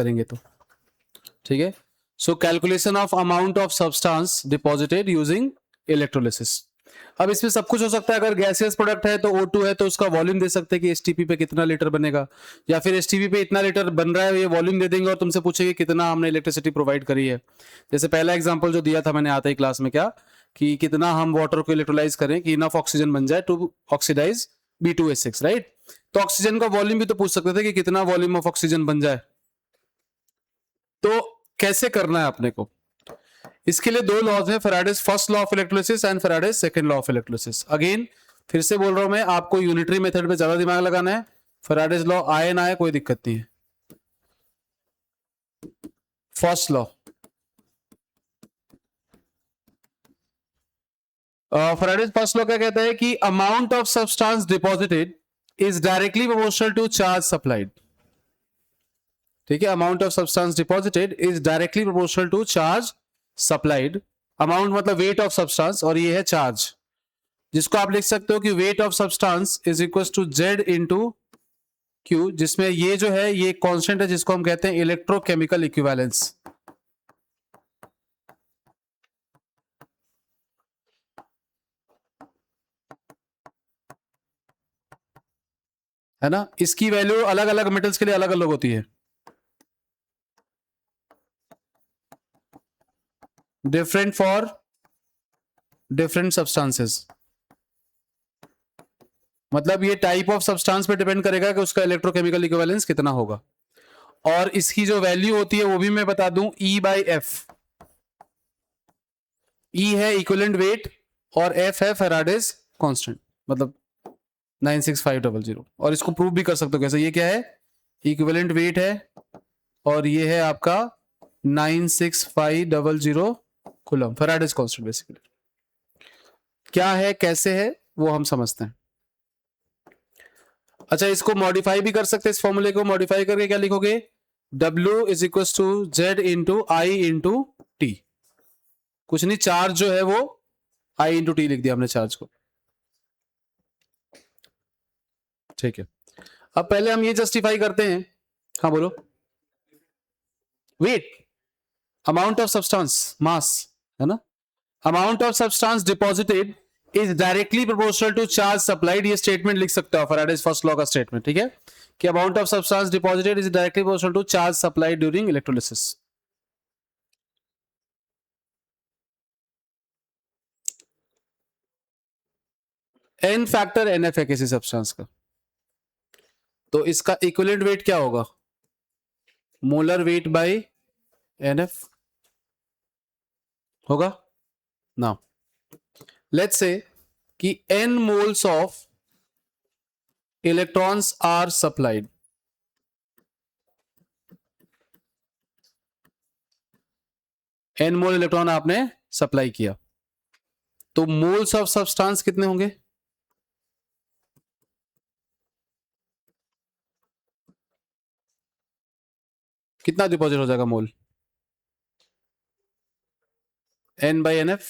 करेंगे तो, ठीक है। So calculation of amount of substance deposited using electrolysis. अब इसमें सब कुछ हो सकता है। अगर गैसियस प्रोडक्ट है तो O2 है तो उसका वॉल्यूम दे सकते हैं कि एसटीपी पे कितना लीटर बनेगा, या फिर एसटीपी पे इतना लीटर बन रहा है, ये वॉल्यूम दे देंगे और तुमसे पूछेंगे कितना हमने इलेक्ट्रिसिटी प्रोवाइड करी है। जैसे पहला एग्जांपल जो दिया था मैंने आते ही क्लास में, क्या कि कितना हम वाटर को इलेक्ट्रोलाइज करें कि इनफ ऑक्सीजन बन जाए टू ऑक्सीडाइज B2H6, राइट। तो ऑक्सीजन का वॉल्यूम भी तो पूछ सकते थे कि कितना वॉल्यूम ऑफ ऑक्सीजन बन जाए। तो कैसे करना है अपने को, इसके लिए दो लॉज हैं, Faraday's first law of electrolysis and Faraday's second law of electrolysis. Again फिर से बोल रहा हूं मैं, आपको यूनिटरी मेथड पे ज्यादा दिमाग लगाना है। फैराडेज लॉ आए ना आए कोई दिक्कत नहीं है। First law, Faraday's first law क्या कहता है कि amount of substance deposited is directly proportional to charge supplied. ठीक है, amount of substance deposited is directly proportional to charge supplied. Amount मतलब वेट ऑफ सब्सटेंस और ये है चार्ज, जिसको आप लिख सकते हो कि weight of substance is equal to Z into Q, जिसमें ये जो है ये कांस्टेंट है जिसको हम कहते हैं इलेक्ट्रोकेमिकल इक्विवेलेंस। है ना, इसकी वैल्यू अलग अलग मेटल्स के लिए अलग अलग होती है, डिफरेंट फॉर डिफरेंट सब्सटेंसेस। मतलब ये टाइप ऑफ सब्सटेंस पे डिपेंड करेगा कि उसका इलेक्ट्रोकेमिकल इक्विवेलेंस कितना होगा। और इसकी जो वैल्यू होती है वो भी मैं बता दूं, E/F। E है इक्विवेलेंट वेट और F है फैराडेज कांस्टेंट, मतलब 96500। और इसको प्रूव भी कर सकते हो कैसे, ये क्या है, इक्विवेलेंट वेट है और ये है आपका 96500 कूलम, फैराडेज कांस्टेंट। बेसिकली क्या है कैसे है वो हम समझते हैं। अच्छा, इसको मॉडिफाई भी कर सकते हैं, इस फॉर्मूले को मॉडिफाई करके क्या लिखोगे, W is equal to Z into I into T. कुछ नहीं, चार्ज जो है वो I इंटू टी लिख दिया हमने चार्ज को। ठीक है, अब पहले हम ये जस्टिफाई करते हैं। हाँ बोलो। Weight, amount of substance, mass, है ना। Amount of substance deposited is directly proportional to charge supplied. ये स्टेटमेंट लिख सकते हो, फैराडेज फर्स्ट लॉ का स्टेटमेंट, ठीक है, कि amount of substance deposited is directly proportional to charge supplied during electrolysis. N factor NF है किसी सब्सटेंस का, तो इसका इक्विवेलेंट वेट क्या होगा, मोलर वेट बाय NF होगा ना। लेट्स से कि N moles of electrons are supplied. N mole electron आपने सप्लाई किया, तो मोल्स ऑफ सब्सटेंस कितने होंगे, कितना डिपॉजिट हो जाएगा मोल, N/NF।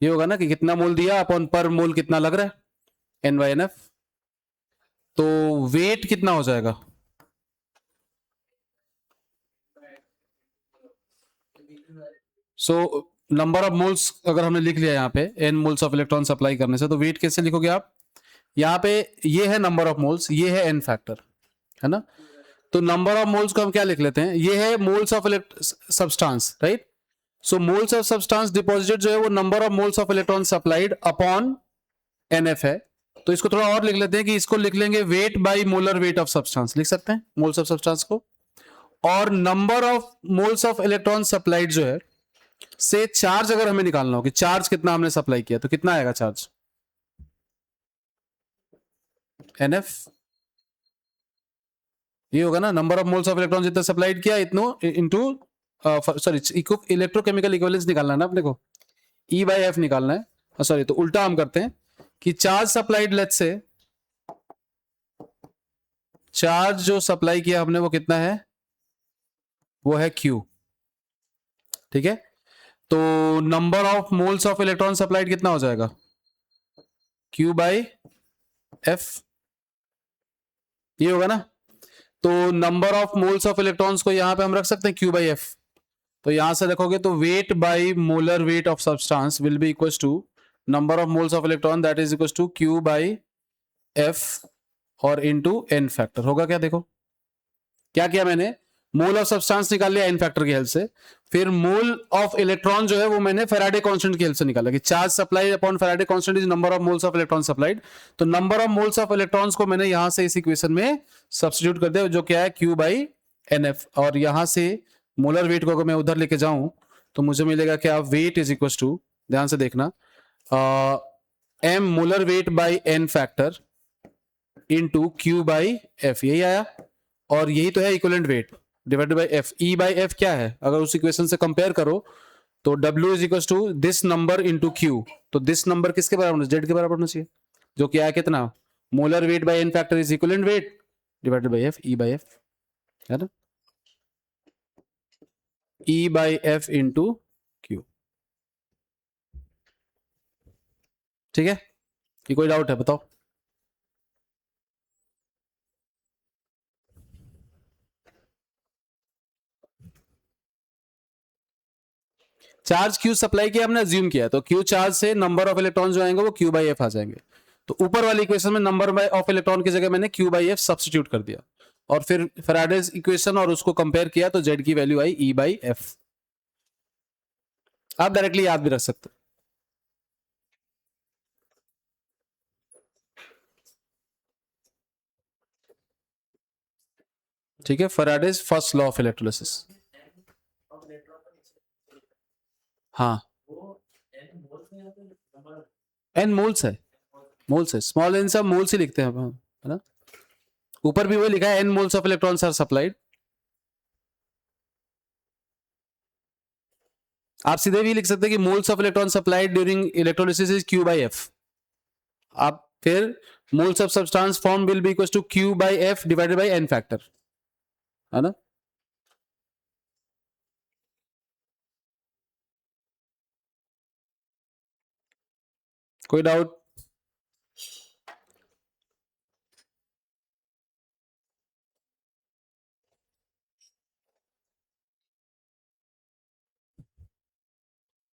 ये होगा ना कि कितना मोल दिया अपॉन पर मोल कितना लग रहा है, N/NF। तो वेट कितना हो जाएगा, सो नंबर ऑफ मोल्स अगर हमने लिख लिया यहाँ पे N moles of electron supply करने से, तो वेट कैसे लिखोगे आप, यहाँ पे ये है नंबर ऑफ मोल्स, ये है N फैक्टर, है ना। तो नंबर ऑफ मोल्स को हम क्या लिख लेते हैं, ये है moles of substance, right. So moles of substance deposited जो है वो number of moles of electron supplied upon NF है। तो इसको थोड़ा और लिख लेते हैं कि इसको लिख लेंगे weight by molar weight of substance, लिख सकते हैं मोल्स ऑफ सब्सटेंस को। और number of moles of electron supplied जो है, से चार्ज अगर हमें निकालना हो कि चार्ज कितना हमने सप्लाई किया, तो कितना आएगा चार्ज, NF। ये होगा ना, number of moles of electron जितना सप्लाइड किया इतनो इनटू, सॉरी, इलेक्ट्रोकेमिकल इक्विवेलेंस निकालना है ना अपने को, E/F निकालना है। सॉरी, तो उल्टा हम करते हैं कि charge supplied, let's say charge जो सप्लाई किया हमने वो कितना है, वो है Q, ठीक है। तो number of moles of electron supplied कितना हो जाएगा, Q/F, ये होगा ना। तो number of moles of electrons को यहां पे हम रख सकते हैं Q बाई एफ। तो यहां से देखोगे तो weight by molar weight of substance will be equal to number of moles of electron that is equal to Q by F और इनटू एन फैक्टर होगा। क्या देखो क्या किया मैंने, मोल ऑफ सब्सटेंस निकाल लिया एन फैक्टर की हेल्प से, फिर मोल ऑफ इलेक्ट्रॉन जो है वो मैंने फैराडे कांस्टेंट की हेल्प से निकाला कि charge supplied upon Faraday constant is number of moles of electron supplied. तो number of moles of electrons को मैंने यहां से इस इक्वेशन में सब्स्टिट्यूट कर दिया जो क्या है Q बाई एन एफ, और यहां से मोलर वेट को अगर मैं उधर लेके जाऊं तो मुझे मिलेगा क्या, वेट इज इक्वल टू, ध्यान से देखना, M molar weight by n factor into Q by F, यही आया। और यही तो है equivalent weight divided by F. E by F क्या है, अगर उस इक्वेशन से कंपेयर करो तो W is equal to this number into Q। तो दिस नंबर किसके बराबर होना चाहिए, जेड के बराबर होना चाहिए, जो क्या है कितना, molar weight by N factor is equivalent weight divided by F, E by F, है ना, E by F into Q। ठीक है, कि कोई डाउट है बताओ। चार्ज Q सप्लाई किया हमने, अज्यूम किया, तो Q चार्ज से नंबर ऑफ इलेक्ट्रॉन जो आएंगे वो Q बाई एफ आ जाएंगे। तो ऊपर वाली इक्वेशन में नंबर ऑफ इलेक्ट्रॉन की जगह मैंने Q बाई एफ सब्स्टिट्यूट कर दिया, और फिर फैराडेज इक्वेशन और उसको कंपेयर किया तो Z की वैल्यू आई E बाई एफ। आप डायरेक्टली याद भी रख सकते हो। ठीक है, Faraday's first law of electrolysis. हाँ, एन मोल्स है, मोल्स है, स्मॉल एन सब मोल्स ही लिखते हैं, है ना, ऊपर भी वही लिखा है, n moles of electrons are supplied. आप सीधे भी लिख सकते हैं कि moles of electron supplied during electrolysis is Q by F. आप फिर moles of substance form will be equal to Q by F divided by n factor, है ना। कोई डाउट?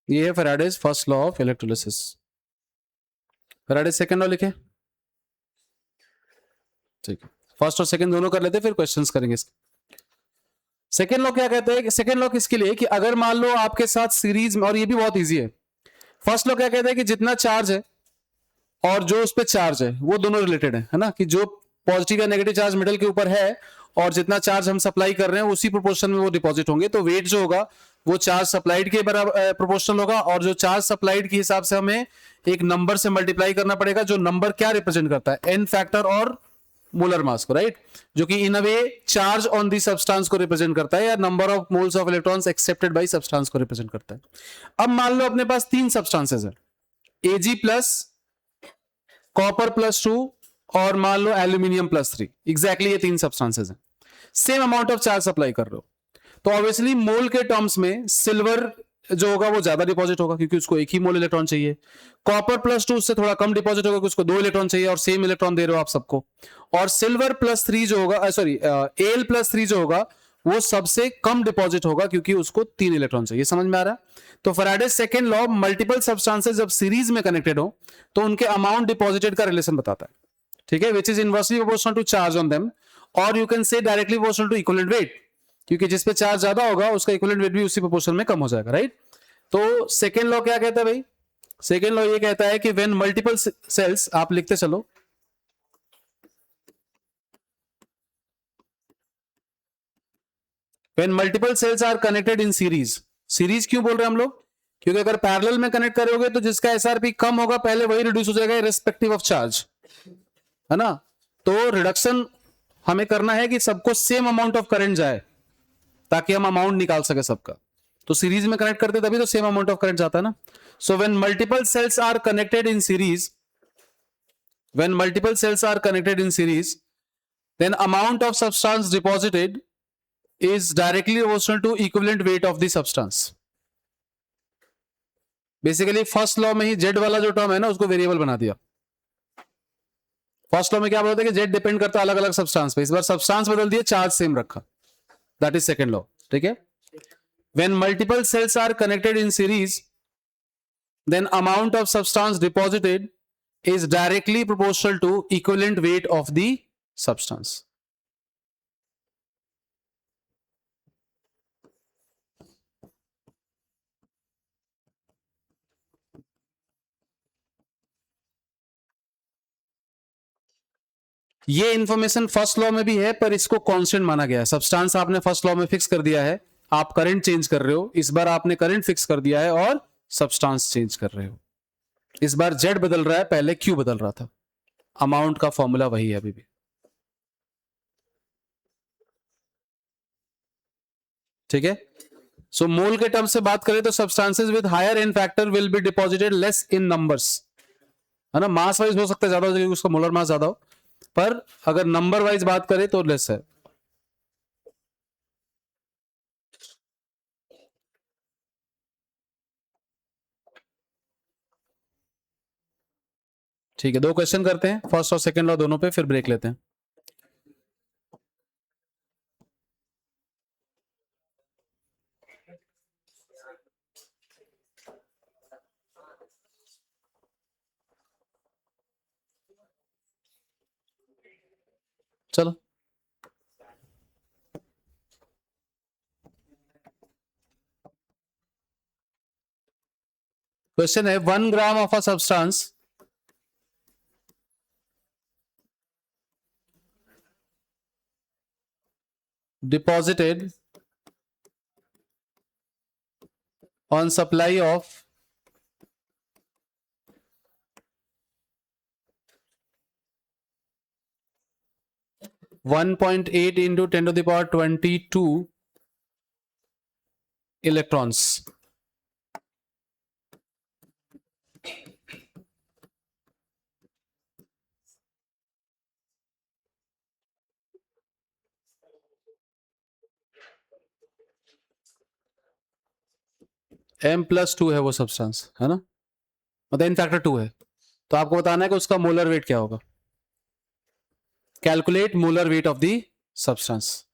ये है Faraday's first law of electrolysis. Faraday's second law लिखे, ठीक है, फर्स्ट और सेकंड दोनों कर लेते फिर क्वेश्चंस करेंगे इसके। सेकंड लॉ क्या कहते हैं, सेकंड लॉ किसके लिए, कि अगर मान लो आपके साथ सीरीज में, और ये भी बहुत इजी है। फर्स्ट लॉ क्या कहता है कि जितना चार्ज है और जो उस पर चार्ज है वो दोनों रिलेटेड है ना, कि जो पॉजिटिव या नेगेटिव चार्ज मेटल के ऊपर है और जितना चार्ज हम सप्लाई कर रहे हैं उसी प्रोपोर्शन में वो डिपॉजिट होंगे। तो वेट जो होगा वो चार्ज सप्लाइड के बराबर प्रोपोर्शनल होगा, और जो चार्ज सप्लाइड के हिसाब से हमें एक नंबर से मल्टीप्लाई करना पड़ेगा, जो नंबर क्या रिप्रेजेंट करता है, एन फैक्टर और मोलर मास को, राइट, जो कि इन अ वे चार्ज ऑन दी सब्सटेंस को रिप्रेजेंट करता है, या number of moles of electrons accepted by substance को रिप्रेजेंट करता है। अब मान लो अपने पास तीन सब्सटेंसेस है, Ag प्लस, कॉपर प्लस 2 और मान लो एल्यूमिनियम प्लस 3, एग्जैक्टली ये तीन सब्सटेंसेस हैं, same amount of charge supply कर रहे हो। तो ऑब्वियसली मोल के टर्म्स में सिल्वर जो होगा वो ज्यादा डिपॉजिट होगा क्योंकि उसको एक ही मोल इलेक्ट्रॉन चाहिए। कॉपर प्लस 2 उससे थोड़ा कम डिपॉजिट होगा क्योंकि उसको 2 इलेक्ट्रॉन चाहिए, और सेम इलेक्ट्रॉन दे रहे हो आप सबको। और सिल्वर प्लस 3 जो होगा, सॉरी एल प्लस 3 जो होगा वो सबसे कम डिपॉजिट होगा क्योंकि उसको 3 इलेक्ट्रॉन चाहिए। समझ में आ रहा है? तो Faraday's second law multiple substances जब सीरीज में कनेक्टेड हो तो उनके अमाउंट डिपॉजिटेड का रिलेशन बताता है, ठीक है, which is inversely proportional to charge on them, और you can say directly proportional to equivalent weight, क्योंकि जिस पे चार्ज ज्यादा होगा उसका इक्विवेलेंट वेट भी उसी प्रोपोर्शन में कम हो जाएगा, राइट। तो सेकेंड लॉ क्या कहता है भाई, सेकेंड लॉ ये कहता है कि व्हेन मल्टीपल सेल्स, आप लिखते चलो, when multiple cells are connected in series, series क्यों बोल रहे हैं हम लोग, क्योंकि अगर पैरेलल में कनेक्ट करोगे तो जिसका एसआरपी कम होगा पहले वही रिड्यूस हो जाएगा रिस्पेक्टिव ऑफ चार्ज, है ना। तो रिडक्शन हमें करना है कि सबको सेम अमाउंट ऑफ करंट जाए ताकि हम अमाउंट निकाल सके सबका। तो सीरीज में कनेक्ट करते तभी तो सेम अमाउंट ऑफ करंट जाता है ना। So when multiple cells are connected in series, when multiple cells are connected in series, then amount of substance deposited is directly proportional to equivalent weight of the substance. Basically first law में ही Z वाला जो term है ना उसको variable बना दिया, first law में क्या बोलते हैं कि जेड डिपेंड करता है अलग अलग सब्सटेंस पे, इस बार सब्सटेंस बदल दिए, चार्ज सेम रखा, दैट इज सेकंड लॉ, ठीक है। When multiple cells are connected in series, then amount of substance deposited is directly proportional to equivalent weight of the substance. ये इंफॉर्मेशन फर्स्ट लॉ में भी है, पर इसको कांस्टेंट माना गया है। सब्सटेंस आपने फर्स्ट लॉ में फिक्स कर दिया है, आप करंट चेंज कर रहे हो, इस बार आपने करंट फिक्स कर दिया है और सब्सटेंस चेंज कर रहे हो। इस बार जेड बदल रहा है, पहले क्यू बदल रहा था। अमाउंट का फॉर्मूला वही है अभी भी, ठीक है। सो मोल के टर्म से बात करें तो substances with higher n factor will be deposited less in numbers, है ना। मास वाइज हो सकता है ज्यादा हो, क्योंकि उसका मोलर मास ज्यादा हो, पर अगर नंबर वाइज बात करें तो लेस है। ठीक है, दो क्वेश्चन करते हैं, फर्स्ट और सेकंड लॉ दोनों पे, फिर ब्रेक लेते हैं। चलो, क्वेश्चन है 1 gram of a substance deposited on supply of 1.8 into 10 to the power 22 electrons. M+2 है वो सब्सटेंस, है ना, मतलब इन फैक्टर 2 है, तो आपको बताना है कि उसका मोलर वेट क्या होगा। Calculate molar weight of the substance.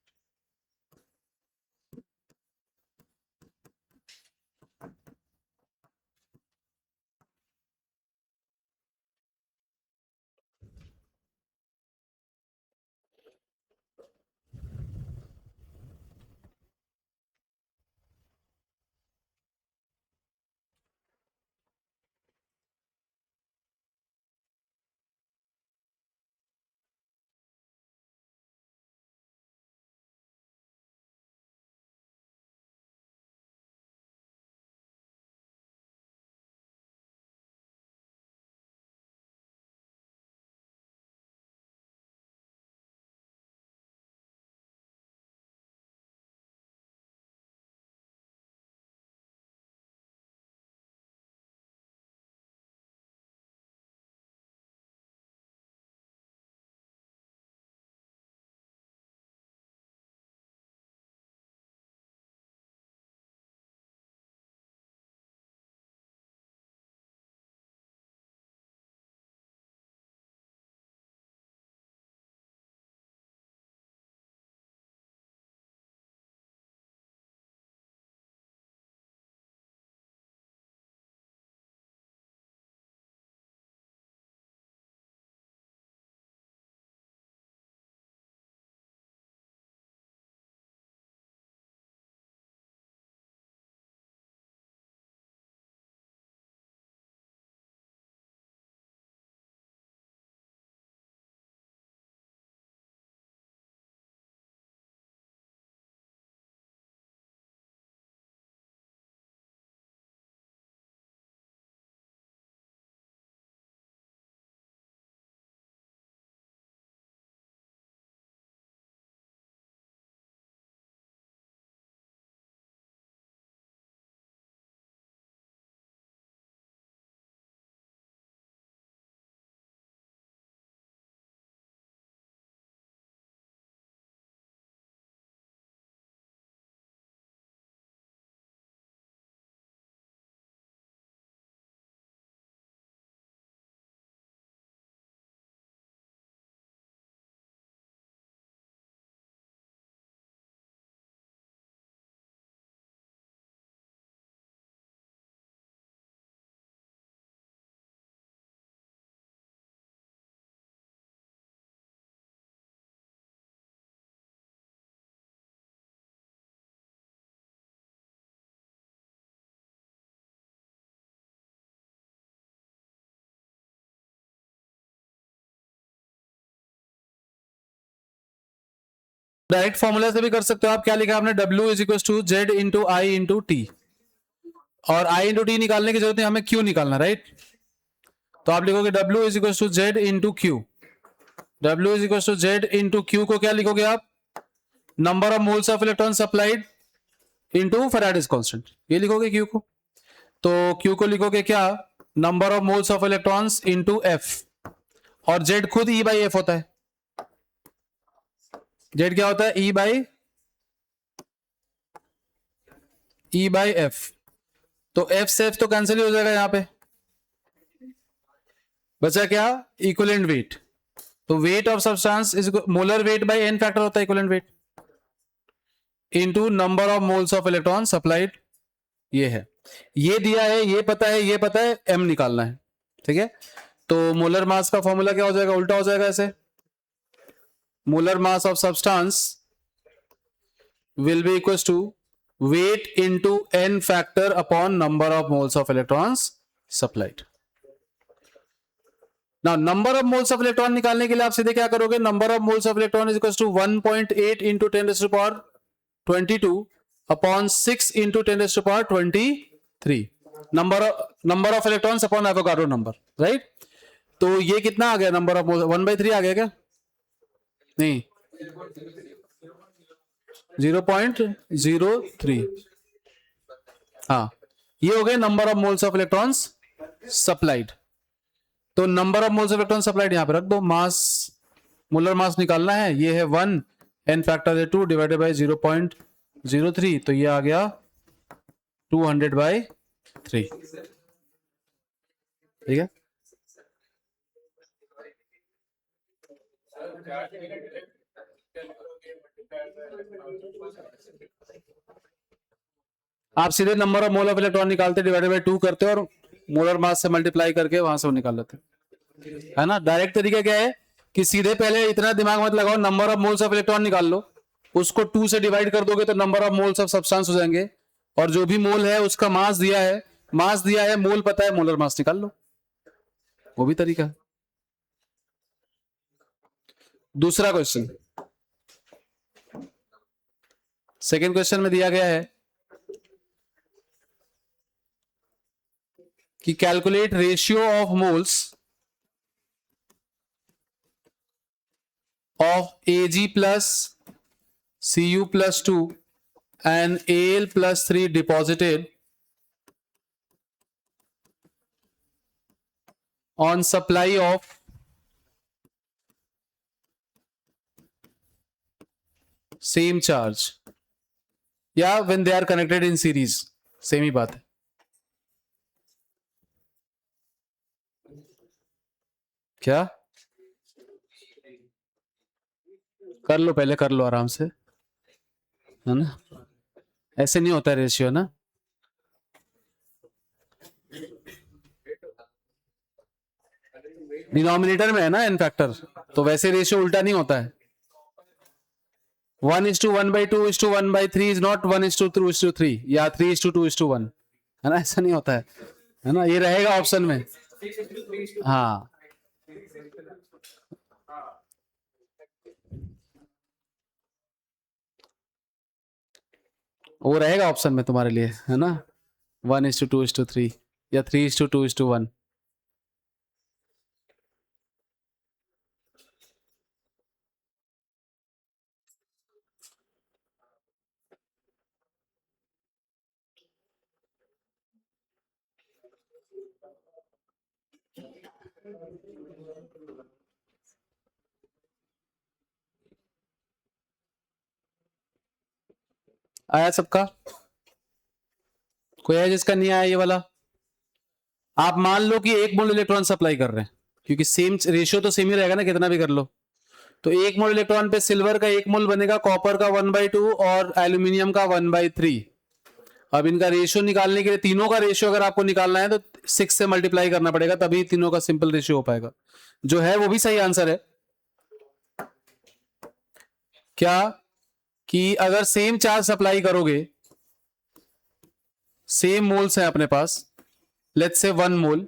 Direct formula से भी कर सकते हो आप। क्या लिखा आपने? W is equal to Z into I into T, और आई इंटू टी निकालने की जरूरत नहीं, हमें क्यू निकालना, राइट? तो आप लिखोगे W is equal to Z into Q. W is equal to Z into Q को क्या लिखोगे आप? Number of moles of electron supplied into Faraday's constant, ये लिखोगे क्यू को। तो क्यू को लिखोगे क्या? Number of moles of electrons into F, और जेड खुद ई बाई एफ होता है। जेड क्या होता है? E by F. तो एफ से एफ तो कैंसिल ही हो जाएगा, यहां पे बचा क्या? Equivalent weight. तो weight of substance is molar weight by N factor होता है equivalent weight into number of moles of electron supplied. ये है, ये दिया है, ये पता है, ये पता है, एम निकालना है, ठीक है? तो मोलर मास का फॉर्मूला क्या हो जाएगा? उल्टा हो जाएगा ऐसे। Molar mass of substance will be equal to weight into N factor upon number of moles of electrons supplied. ना number of moles of electron निकालने के लिए आप सीधे क्या करोगे? Number of moles of electron is equal to 1.8 into 10⁻22 upon 6 into 10⁻23 number of electrons upon Avogadro number, right? तो ये कितना आ गया? नंबर ऑफ मोल्स 1/3 आ गया क्या? नहीं, 0.03। हाँ, ये हो गए number of moles of electrons supplied. तो number of moles of electron supplied यहां पे रख दो। मास, मोलर मास निकालना है, ये है 1, एन फैक्टर है 2 डिवाइडेड बाय 0.03, तो ये आ गया 200/3, ठीक है? आप सीधे number of mole of electron निकालते, डिवाइडेड बाय 2 करते और मोलर मास से मल्टीप्लाई करके वहां से वो निकाल लेते, है ना? डायरेक्ट तरीका क्या है कि सीधे पहले इतना दिमाग मत लगाओ, number of moles of electron निकाल लो, उसको 2 से डिवाइड कर दोगे तो number of moles of substance हो जाएंगे, और जो भी मोल है उसका मास दिया है, मोल पता है, मोलर मास निकाल लो, वो भी तरीका है। दूसरा क्वेश्चन, सेकेंड क्वेश्चन में दिया गया है कि calculate ratio of moles of Ag plus Cu plus 2 and Al plus 3 deposited on supply of same charge, या when they are connected in series, same ही बात है। क्या कर लो, पहले कर लो आराम से, है ना? ऐसे नहीं होता है रेशियो ना। डिनोमिनेटर में है ना एन फैक्टर, तो वैसे रेशियो उल्टा नहीं होता है। 1:1/2:1/3 इज नॉट 1:2:3 या 3:2:1, है ना? ऐसा नहीं होता है ना? ये रहेगा ऑप्शन में। हाँ, वो रहेगा ऑप्शन में तुम्हारे लिए, है ना? 1:2:3 या 3:2:1। आया सबका? कोई है जिसका नहीं आया ये वाला? आप मान लो कि 1 मोल इलेक्ट्रॉन सप्लाई कर रहे हैं, क्योंकि सेम रेशियो तो सेम ही रहेगा ना, कितना भी कर लो। तो 1 मोल इलेक्ट्रॉन पे सिल्वर का 1 मोल बनेगा, कॉपर का 1/2 और एल्यूमिनियम का 1/3। अब इनका रेशियो निकालने के लिए, तीनों का रेशियो अगर आपको निकालना है तो 6 से मल्टीप्लाई करना पड़ेगा, तभी तीनों का सिंपल रेशियो हो पाएगा। जो है वो भी सही आंसर है। क्या कि अगर सेम चार्ज सप्लाई करोगे, सेम मोल्स हैं अपने पास, लेट्स से 1 मोल,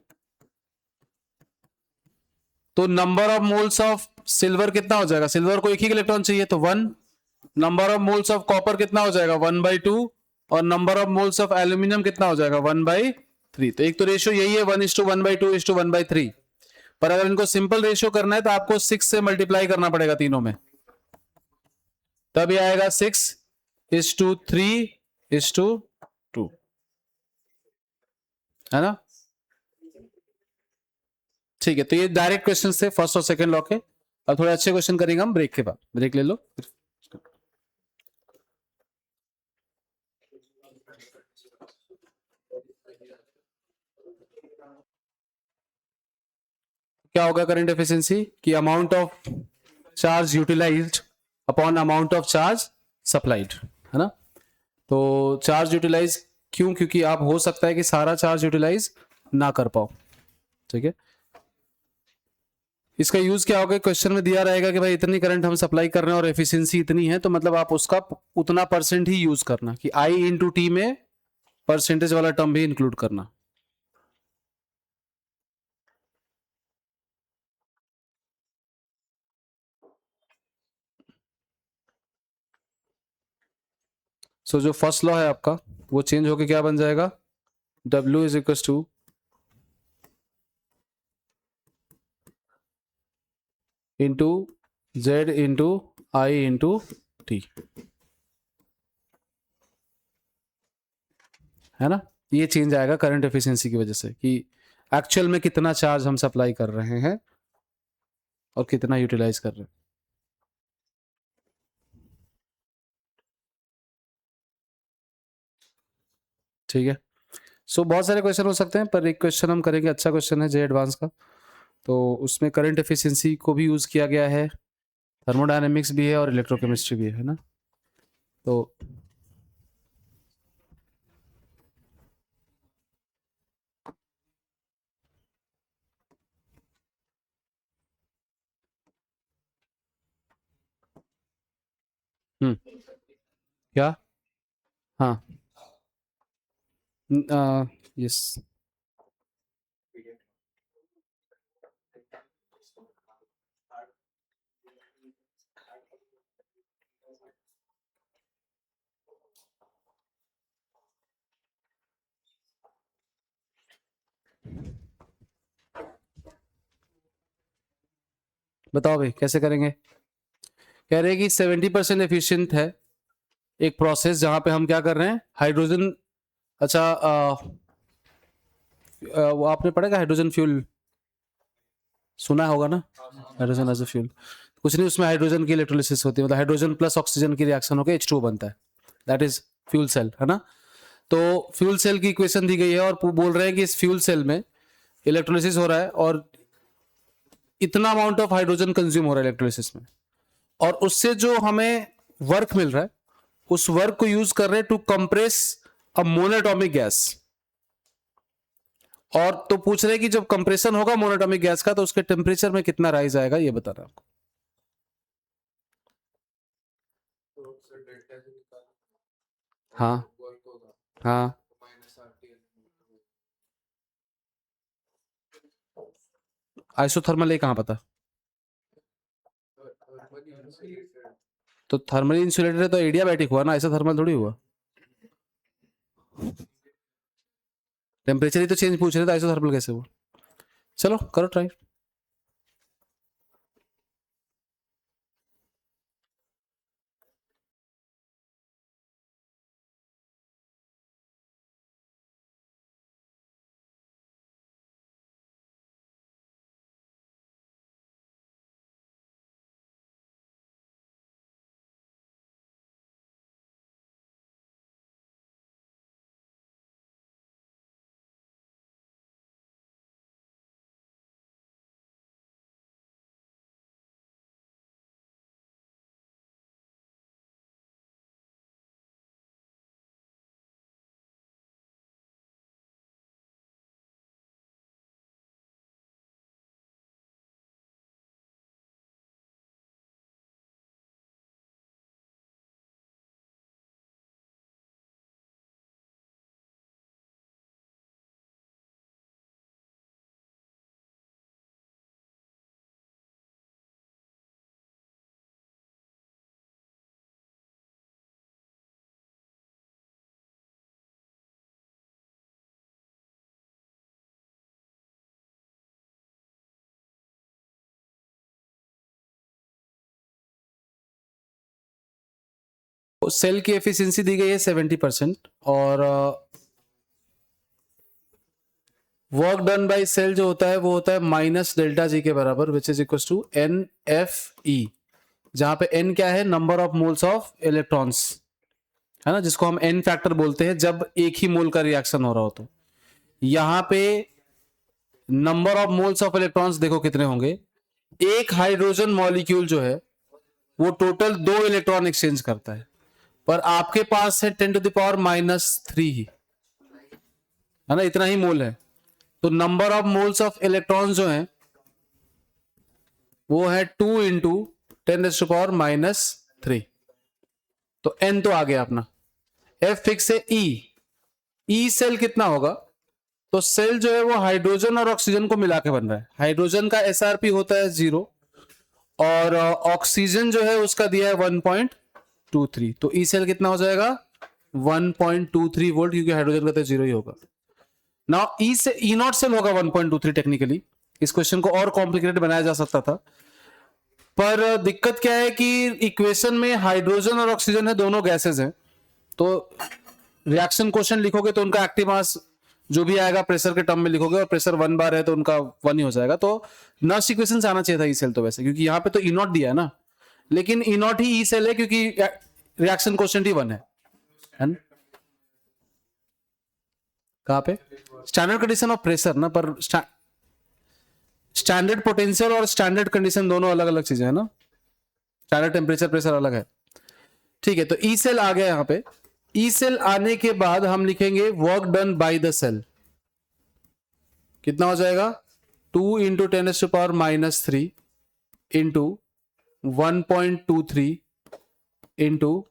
तो number of moles of silver कितना हो जाएगा? सिल्वर को एक ही इलेक्ट्रॉन चाहिए तो 1, number of moles of copper कितना हो जाएगा 1/2 और number of moles of aluminium कितना हो जाएगा 1/3। तो एक तो रेशियो यही है 1:1/2:1/3। पर अगर इनको सिंपल रेशियो करना है तो आपको 6 से मल्टीप्लाई करना पड़ेगा तीनों में, तब ये आएगा 6:3:2, है ना। ठीक है, तो ये डायरेक्ट क्वेश्चन थे फर्स्ट और सेकंड लॉ के। अब थोड़े अच्छे क्वेश्चन करेंगे हम ब्रेक के बाद। ब्रेक ले लो। क्या होगा करंट एफिशिएंसी की amount of charge utilized upon amount of charge supplied, है ना। तो चार्ज यूटिलाइज क्यों, क्योंकि आप हो सकता है कि सारा चार्ज यूटिलाइज ना कर पाओ। ठीक है, इसका यूज क्या होगा, क्वेश्चन में दिया रहेगा कि भाई इतनी करंट हम सप्लाई कर रहे हैं और एफिशिएंसी इतनी है, तो मतलब आप उसका उतना परसेंट ही यूज करना कि आई इंटू टी में परसेंटेज वाला टर्म भी इंक्लूड करना। सो जो फर्स्ट लॉ है आपका वो चेंज होके क्या बन जाएगा, W is equal two into Z into I into T, है ना। ये चेंज आएगा करंट एफिशिएंसी की वजह से कि एक्चुअल में कितना चार्ज हम सप्लाई कर रहे हैं और कितना यूटिलाइज कर रहे हैं। ठीक है, सो बहुत सारे क्वेश्चन हो सकते हैं, पर एक क्वेश्चन हम करेंगे, अच्छा क्वेश्चन है जे एडवांस का। तो उसमें करंट एफिशिएंसी को भी यूज किया गया है, थर्मोडायनेमिक्स भी है और इलेक्ट्रोकेमिस्ट्री भी है ना। तो क्या, हाँ, यस, बताओ भाई कैसे करेंगे। कह रहे हैं कि 70% एफिशिएंट है एक प्रोसेस जहां पे हम क्या कर रहे हैं, हाइड्रोजन, अच्छा वो आपने पढ़ा हाइड्रोजन फ्यूल, सुना होगा ना, हाइड्रोजन एज अ फ्यूल। कुछ नहीं, उसमें हाइड्रोजन की इलेक्ट्रोलिसिस होती है, मतलब हाइड्रोजन प्लस ऑक्सीजन की रिएक्शन होकर H2O बनता है, दैट इज फ्यूल सेल, है ना। तो फ्यूल सेल की इक्वेशन दी गई है और बोल रहे हैं कि इस फ्यूल सेल में इलेक्ट्रोलिसिस हो रहा है और इतना अमाउंट ऑफ हाइड्रोजन कंज्यूम हो रहा है इलेक्ट्रोलिसिस में, और उससे जो हमें वर्क मिल रहा है उस वर्क को यूज कर रहे हैं to compress a monatomic gas. और तो पूछ रहे हैं कि जब कंप्रेशन होगा मोनोटॉमिक गैस का तो उसके टेम्परेचर में कितना राइज आएगा, ये बता रहा हूं आपको। हाँ, हाँ, आइसोथर्मल ये कहां पता, तो थर्मली इंसुलेटेड है तो एडियाबैटिक हुआ ना, आइसोथर्मल थोड़ी हुआ। टेम्परेचर ही तो चेंज पूछ रहे थे, आइसोथर्मल कैसे हुआ। चलो करो ट्राई। सेल की एफिशिएंसी दी गई है 70% और वर्क डन बाय सेल जो होता है वो होता है माइनस डेल्टा जी के बराबर, which is equal to n F E, जहां पे एन क्या है, number of moles of electrons, है ना, जिसको हम एन फैक्टर बोलते हैं जब एक ही मोल का रिएक्शन हो रहा हो। तो यहां पे number of moles of electrons देखो कितने होंगे, एक हाइड्रोजन मॉलिक्यूल जो है वो टोटल 2 इलेक्ट्रॉन एक्सचेंज करता है, पर आपके पास है 10⁻³ ही, है ना, इतना ही मोल है। तो number of moles of electrons जो है वो है 2 इंटू 10⁻³ तो n तो आ गया अपना। F फिक्स है E सेल कितना होगा, तो सेल जो है वो हाइड्रोजन और ऑक्सीजन को मिला के बन रहा है। हाइड्रोजन का SRP होता है 0 और ऑक्सीजन जो है उसका दिया है 1.23, तो ई सेल कितना हो जाएगा 1.23 वोल्ट, क्योंकि हाइड्रोजन का तो 0 ही होगा। नाउ ई नॉट सेल होगा 1.23 टेक्निकली। इस क्वेश्चन को और कॉम्प्लिकेटेड बनाया जा सकता था, पर दिक्कत क्या है कि इक्वेशन में हाइड्रोजन और ऑक्सीजन है, दोनों गैसेस हैं, तो रिएक्शन क्वेश्चन लिखोगे तो उनका एक्टिव मास जो भी आएगा प्रेशर के टर्म में लिखोगे, और प्रेशर 1 बार है तो उनका 1 ही हो जाएगा। तो नॉट इक्वेशन आना चाहिए था ई सेल तो वैसे, क्योंकि यहाँ पे तो ई नॉट दिया है ना, लेकिन ई नॉट ही ई सेल है क्योंकि रिएक्शन क्वेश्चन ही 1 है ना? कहां पे स्टैंडर्ड कंडीशन ऑफ प्रेशर ना, पर स्टैंडर्ड पोटेंशियल और स्टैंडर्ड कंडीशन दोनों अलग अलग चीजें है ना, स्टैंडर्ड टेम्परेचर प्रेशर अलग है। ठीक है, तो ई सेल आ गया यहां पे। ई सेल आने के बाद हम लिखेंगे work done by the cell, कितना हो जाएगा 2 इंटू 10⁻³ इंटू 1.23 इंटू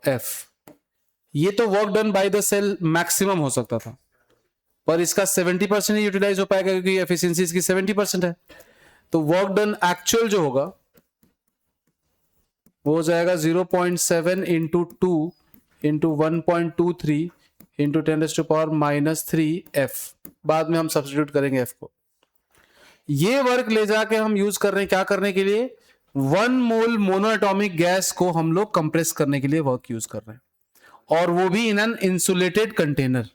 एफ। ये तो work done by the cell maximum हो सकता था, पर इसका 70% ही यूटिलाइज हो पाएगा क्योंकि एफिशिएंसी इसकी 70% है। तो वर्क डन एक्चुअल जो होगा वो हो जाएगा 0.7 इंटू 2 इंटू 1.23 इंटू 10⁻³ एफ। बाद में हम सब्स्टिट्यूट करेंगे एफ को। ये वर्क ले जाके हम यूज कर रहे हैं क्या करने के लिए, 1 मोल मोनोएटॉमिक गैस को हम लोग कंप्रेस करने के लिए वर्क यूज कर रहे हैं, और वो भी इन एन इंसुलेटेड कंटेनर।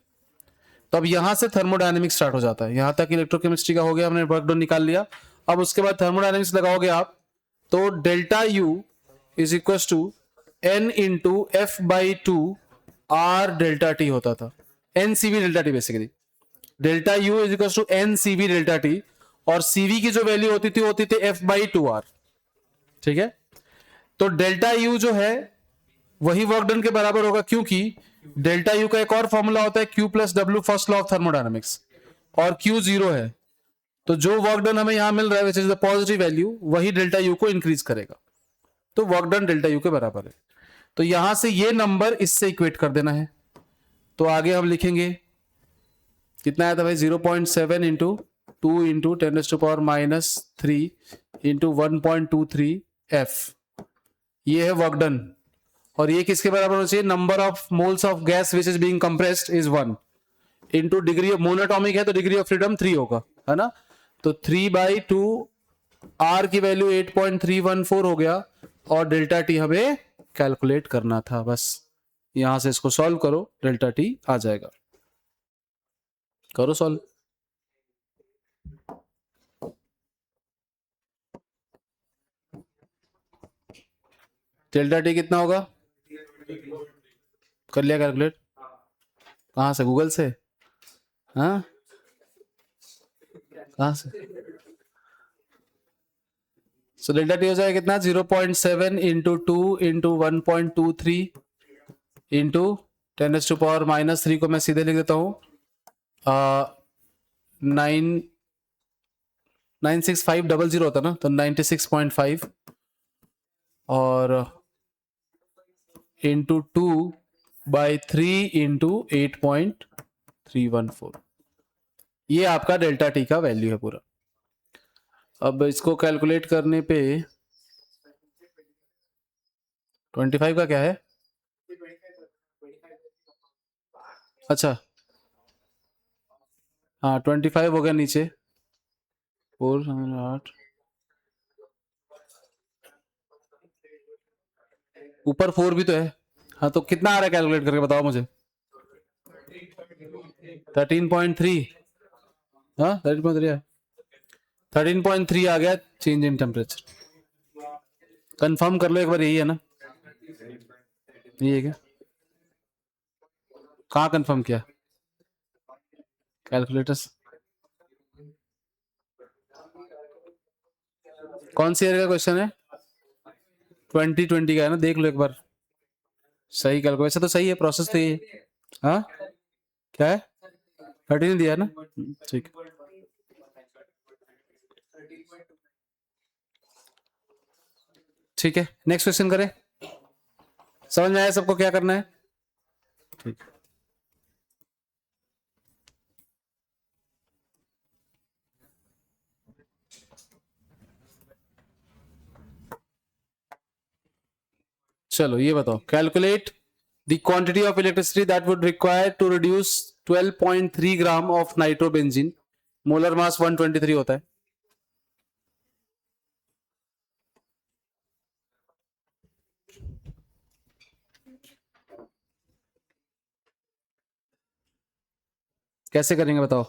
तो अब यहां से थर्मोडायनेमिक्स स्टार्ट हो जाता है। यहां तक इलेक्ट्रोकेमिस्ट्री का हो गया, हमने वर्क डन निकाल लिया। अब उसके बाद थर्मोडायनेमिक्स लगाओगे आप, तो delta U is equal to n into F by 2 R delta T होता था, n CV delta T basically. Delta U is equal to n CV delta T, और सीवी की जो वैल्यू होती थी एफ बाई 2 आर। ठीक है, तो डेल्टा यू जो है वही वर्क डन के बराबर होगा, क्योंकि डेल्टा यू का एक और फॉर्मूला होता है Q plus W, first law of thermodynamics, और Q 0 है। तो जो वर्क डन हमें यहां मिल रहा है which is the positive value, वही डेल्टा यू को इंक्रीज करेगा, तो वर्क डन डेल्टा यू के बराबर है। तो यहां से ये नंबर इससे इक्वेट कर देना है। तो आगे हम लिखेंगे कितना आया था भाई, 0.7 इंटू 2 इंटू 10⁻³ इंटू 1.23 एफ। ये है वर्क डन, और ये किसके बराबर होना चाहिए, number of moles of gas which is being compressed is 1 into degree of monoatomic है तो डिग्री ऑफ फ्रीडम 3 होगा, है ना। तो 3/2 आर की वैल्यू 8.314 हो गया, और डेल्टा टी हमें कैलकुलेट करना था। बस यहां से इसको सॉल्व करो, डेल्टा टी आ जाएगा। करो सॉल्व। डेल्टा टी कितना होगा, कर लिया कैलकुलेट, कहां से, गूगल से, हाँ कहां से। सो डेल्टा टी हो जाएगा कितना, 0.7 इंटू 2 इंटू 1.23 इंटू 10⁻³ को मैं सीधे लिख देता हूं 96500 होता ना, तो 96.5 और इंटू 2/3 इंटू 8.314, ये आपका डेल्टा टी का वैल्यू है पूरा। अब इसको कैलकुलेट करने पे 25 का क्या है, अच्छा हाँ 25 हो गया नीचे, 4 8 ऊपर 4 भी तो है। हाँ तो कितना आ रहा है कैलकुलेट करके बताओ मुझे। 13.3। हाँ 13.3 है। 13.3 आ गया चेंज इन टेम्परेचर। कंफर्म कर लो एक बार, यही है ना? यही है क्या? कहाँ कंफर्म किया? कैलकुलेटर्स। कौन सी ईयर का क्वेश्चन है? 2020 का है ना, देख लो एक बार। सही कैलकुलेट, वैसे तो सही है, प्रोसेस तो यही है। हाँ क्या है? 13 दिया है ना, ठीक। ठीक है, नेक्स्ट क्वेश्चन करें। समझ में आया सबको क्या करना है? ठीक। चलो ये बताओ, calculate the quantity of electricity that would require to reduce 12.3 gram of nitrobenzene. Molar mass 123 होता है। कैसे करेंगे बताओ?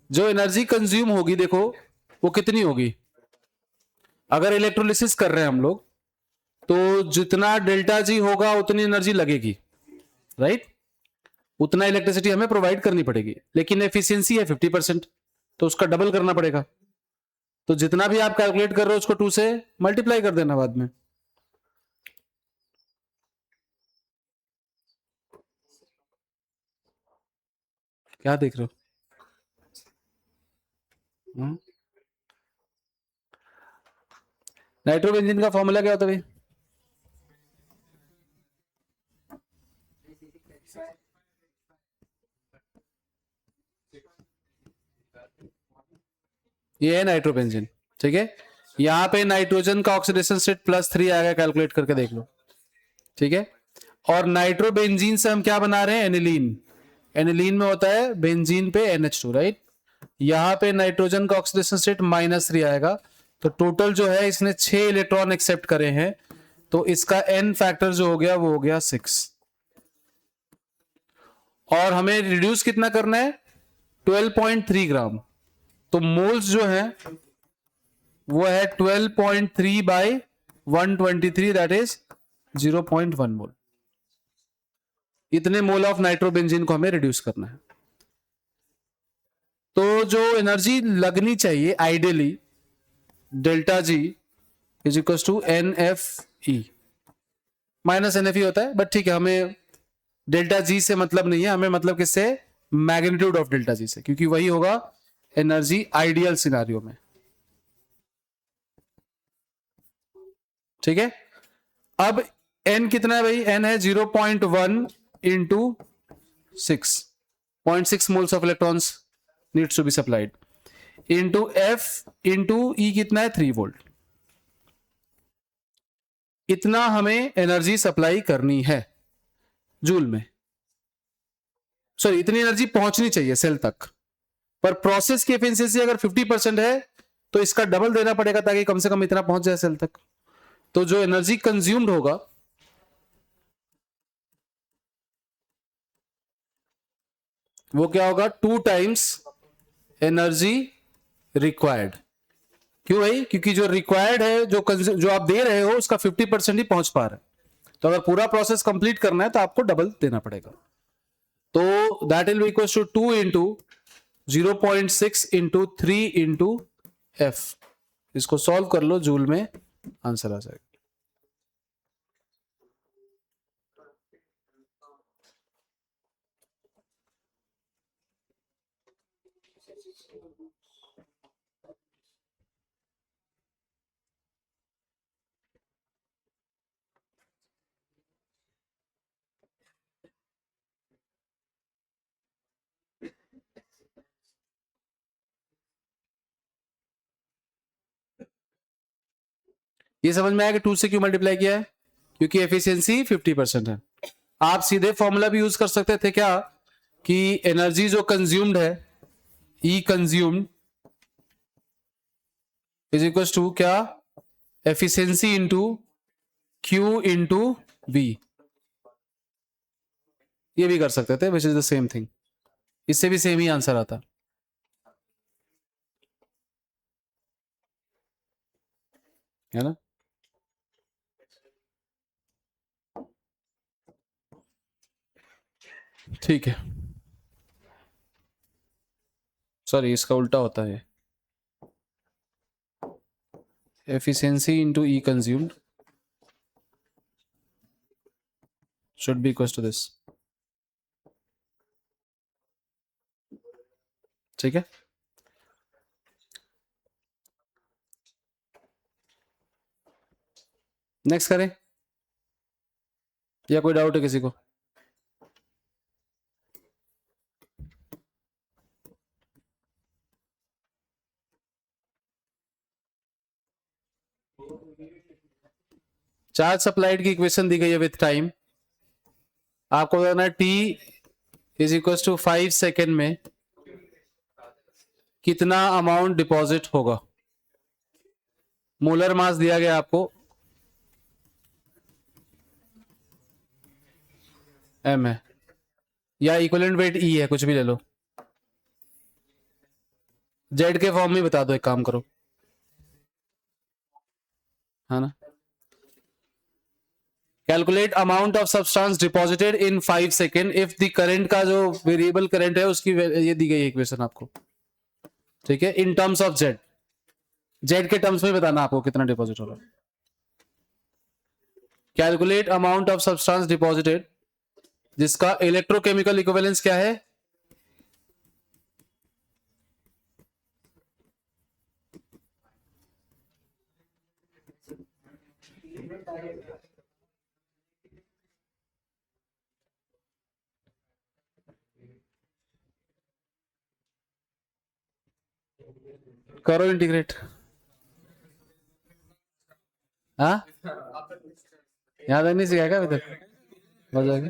जो एनर्जी कंज्यूम होगी देखो, वो कितनी होगी? अगर इलेक्ट्रोलिसिस कर रहे हैं हम लोग, तो जितना डेल्टा जी होगा उतनी एनर्जी लगेगी, राइट? उतना इलेक्ट्रिसिटी हमें प्रोवाइड करनी पड़ेगी, लेकिन एफिशिएंसी है 50%, तो उसका डबल करना पड़ेगा। तो जितना भी आप कैलकुलेट कर रहे हो उसको 2 से मल्टीप्लाई कर देना बाद में। क्या देख रहे हो? नाइट्रोबेंजीन का फॉर्मूला क्या होता है भाई? ये है नाइट्रोबेंजीन, ठीक है। यहां पे नाइट्रोजन का ऑक्सीडेशन स्टेट +3 आएगा, कैलकुलेट करके देख लो, ठीक है। और नाइट्रोबेंजीन से हम क्या बना रहे हैं? एनिलीन। एनिलीन में होता है बेंजीन पे NH2, राइट। यहां पे नाइट्रोजन का ऑक्सीडेशन स्टेट -3 आएगा, तो टोटल जो है इसने 6 इलेक्ट्रॉन एक्सेप्ट करे हैं, तो इसका n फैक्टर जो हो गया वो हो गया 6। और हमें रिड्यूस कितना करना है? 12.3 ग्राम। तो मोल्स जो है वो है 12.3 बाई 123, दैट इज 0.1 मोल। इतने मोल ऑफ नाइट्रोबेंजीन को हमें रिड्यूस करना है। तो जो एनर्जी लगनी चाहिए ideally, delta G is equal to NFE। -NFE होता है, बट ठीक है, हमें डेल्टा जी से मतलब नहीं है, हमें मतलब किससे? मैग्नीट्यूड ऑफ डेल्टा जी से, क्योंकि वही होगा एनर्जी आइडियल सिनारियो में, ठीक है। अब n कितना है भाई? n है 0.1 into 6.6 moles of electrons needs to be supplied into f into E कितना है? 3 वोल्ट। इतना हमें एनर्जी सप्लाई करनी है जूल में, सॉरी इतनी एनर्जी पहुंचनी चाहिए सेल तक। पर प्रोसेस की एफिशिएंसी अगर 50% है तो इसका डबल देना पड़ेगा ताकि कम से कम इतना पहुंच जाए सेल तक। तो जो एनर्जी कंज्यूम्ड होगा वो क्या होगा? 2 टाइम्स एनर्जी रिक्वायर्ड। क्यों भाई? क्योंकि जो रिक्वायर्ड है, जो आप दे रहे हो उसका 50% ही पहुंच पा रहा है। तो अगर पूरा प्रोसेस कंप्लीट करना है तो आपको डबल देना पड़ेगा। तो that will be equal to 2 into 0.6 into 3 into F. इसको सॉल्व कर लो, जूल में आंसर आ जाएगा। ये समझ में आया कि 2 से क्यों मल्टीप्लाई किया है? क्योंकि एफिशिएंसी 50% है। आप सीधे फॉर्मूला भी यूज कर सकते थे क्या, कि एनर्जी जो कंज्यूम्ड है E consumed is equal to क्या? Efficiency into Q into V। ये भी कर सकते थे, which is the same thing. इससे भी सेम ही आंसर आता, है ना। ठीक है, सॉरी इसका उल्टा होता है। Efficiency into E consumed should be equals to this, ठीक है। नेक्स्ट करें या कोई डाउट है किसी को? चार्ज सप्लाइड की इक्वेशन दी गई है विथ टाइम। आपको बताना है T is equal to 5 second में कितना अमाउंट डिपॉजिट होगा। मोलर मास दिया गया आपको m है, या इक्विवेलेंट वेट E है, कुछ भी ले लो। जेड के फॉर्म में बता दो, एक काम करो, है ना। Calculate amount of substance deposited in 5 second if the current का जो वेरिएबल करंट है उसकी ये दी गई इक्वेशन आपको, ठीक है, in terms of Z. Z के टर्म्स में बताना आपको कितना डिपॉजिट होगा। Calculate amount of substance deposited जिसका इलेक्ट्रोकेमिकल इक्विवेलेंस क्या है? करो इंटीग्रेट। हाँ, यहाँ तक नहीं सिखाएगा अभी तक, हो जाएगा।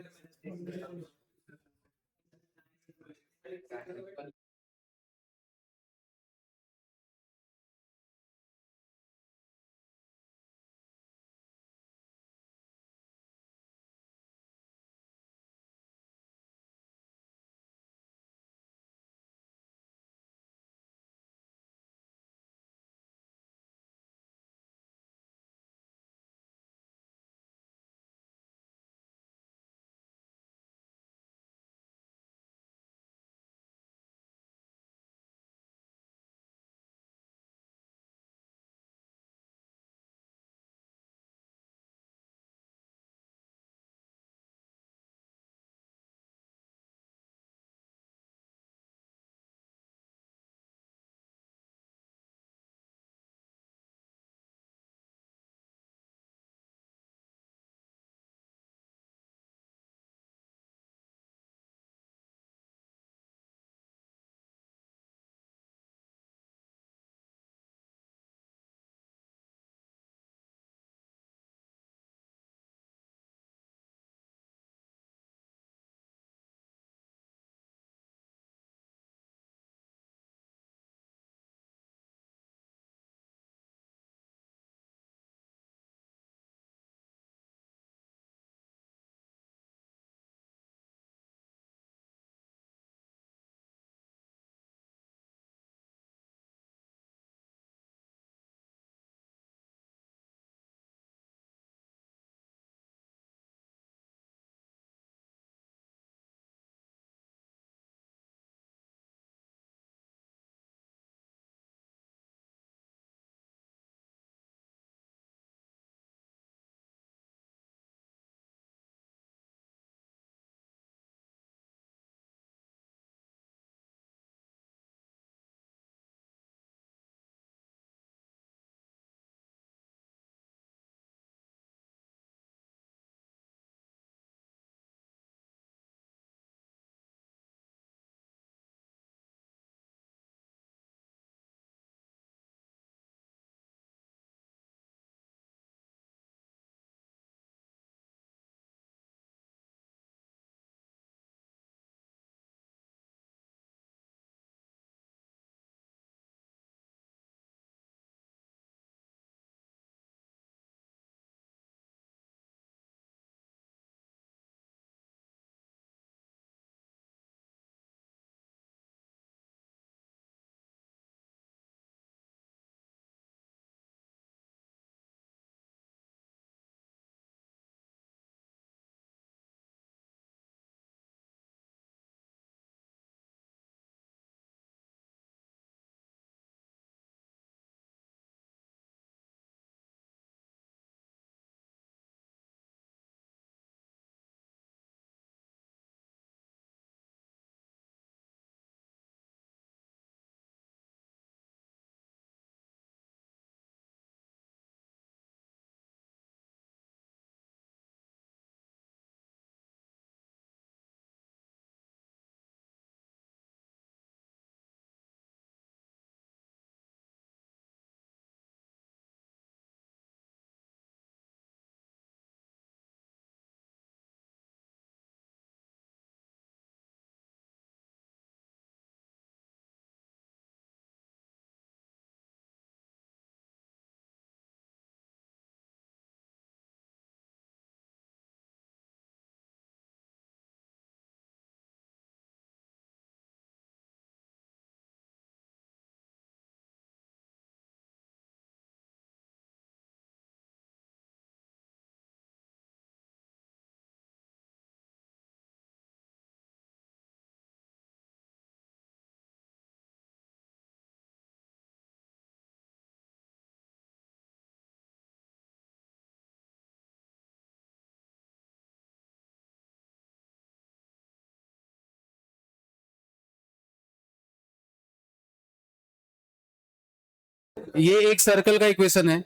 ये एक सर्कल का इक्वेशन है,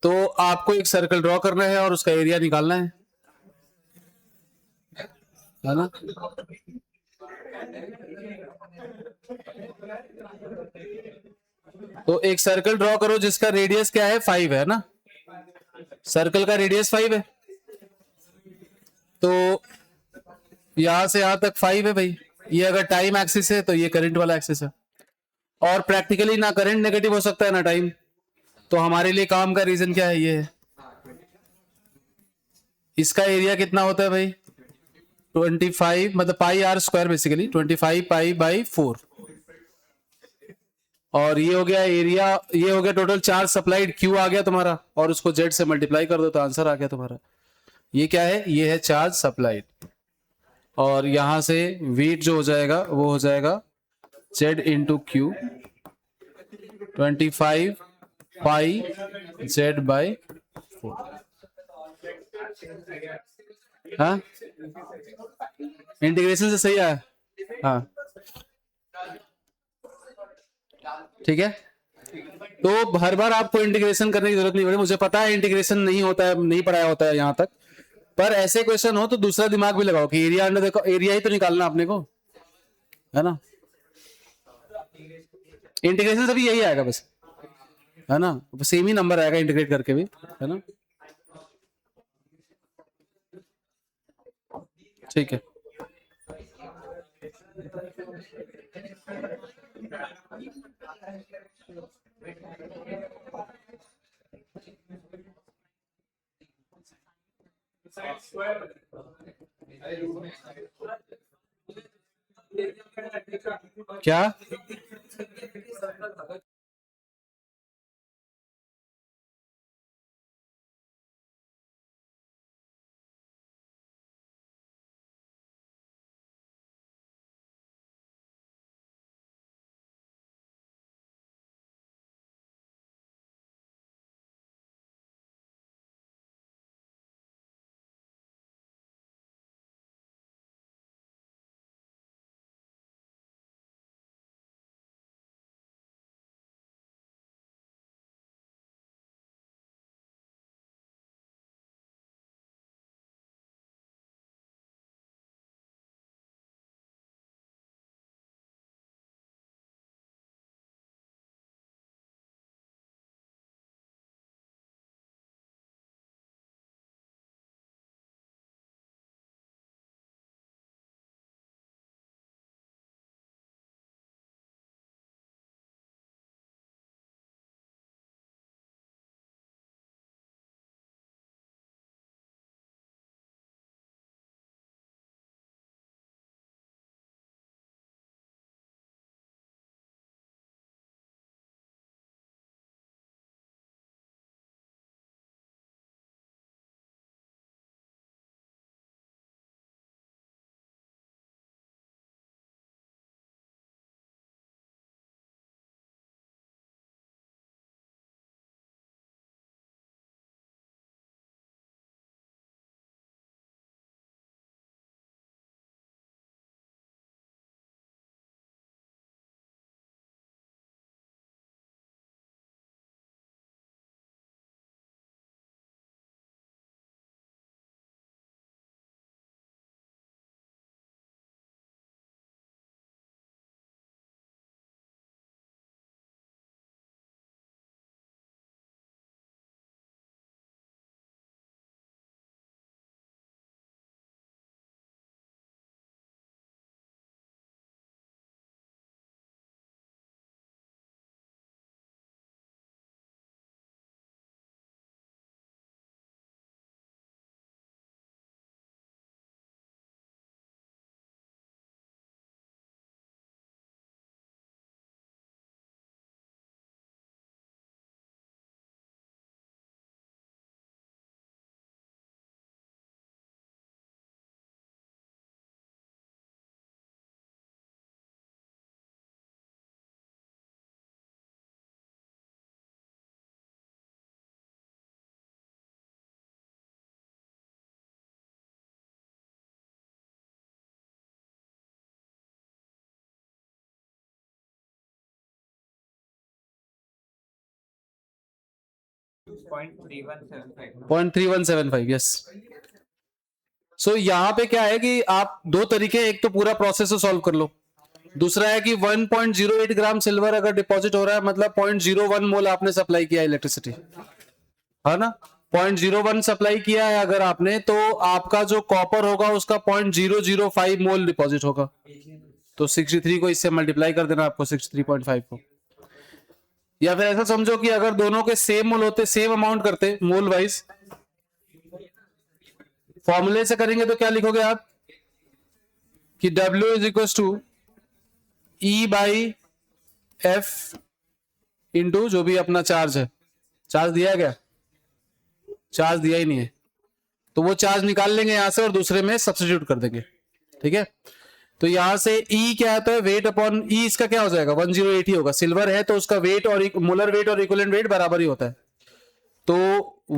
तो आपको एक सर्कल ड्रॉ करना है और उसका एरिया निकालना है ना? तो एक सर्कल ड्रॉ करो जिसका रेडियस क्या है, 5 है ना? सर्कल का रेडियस 5 है, तो यहां से यहां तक 5 है भाई। ये अगर टाइम एक्सिस है तो ये करंट वाला एक्सिस है, और प्रैक्टिकली ना करंट नेगेटिव हो सकता है ना टाइम, तो हमारे लिए काम का रीजन क्या है, ये है। इसका एरिया कितना होता है भाई? 25, मतलब pi R square, basically 25 pi by 4। और ये हो गया एरिया, ये हो गया टोटल चार्ज सप्लाइड, क्यू आ गया तुम्हारा, और उसको जेड से मल्टीप्लाई कर दो तो आंसर आ गया तुम्हारा। ये क्या है? ये है चार्ज सप्लाइड, और यहां से वेट जो हो जाएगा वो हो जाएगा Z into Q, 25 pi Z by 4। हाँ, इंटीग्रेशन से सही आया। हाँ ठीक है, तो हर बार आपको इंटीग्रेशन करने की जरूरत नहीं पड़ेगी, मुझे पता है इंटीग्रेशन नहीं होता है, नहीं पढ़ाया होता है यहाँ तक, पर ऐसे क्वेश्चन हो तो दूसरा दिमाग भी लगाओ कि एरिया अंडर, देखो एरिया ही तो निकालना अपने को, है ना? इंटीग्रेशन से भी यही आएगा बस, है ना? सेम ही नंबर आएगा इंटीग्रेट करके भी, है ना? ठीक है। क्या? 0.3175 यस। सो यहाँ पे क्या है कि आप दो तरीके, एक तो पूरा प्रोसेस सॉल्व कर लो, दूसरा है कि 1.08 ग्राम सिल्वर अगर डिपॉजिट हो रहा है मतलब 0.01 मोल आपने सप्लाई किया इलेक्ट्रिसिटी, है ना। 0.01 सप्लाई किया है अगर आपने, तो आपका जो कॉपर होगा उसका 0.005 मोल डिपॉजिट होगा। तो 63 को इससे मल्टीप्लाई कर देना आपको 63.5 को। या फिर ऐसा समझो कि अगर दोनों के सेम मोल होते, सेम अमाउंट करते मोल वाइज, फॉर्मूले से करेंगे तो क्या लिखोगे आप कि W is equal to E by F into जो भी अपना चार्ज है। चार्ज दिया गया? चार्ज दिया ही नहीं है, तो वो चार्ज निकाल लेंगे यहां से और दूसरे में सब्स्टिट्यूट कर देंगे, ठीक है। तो यहां से E क्या आता है, वेट अपॉन E, इसका क्या हो जाएगा 108 ही होगा। सिल्वर है तो उसका वेट और मोलर वेट और इक्विवेलेंट वेट बराबर ही होता है। तो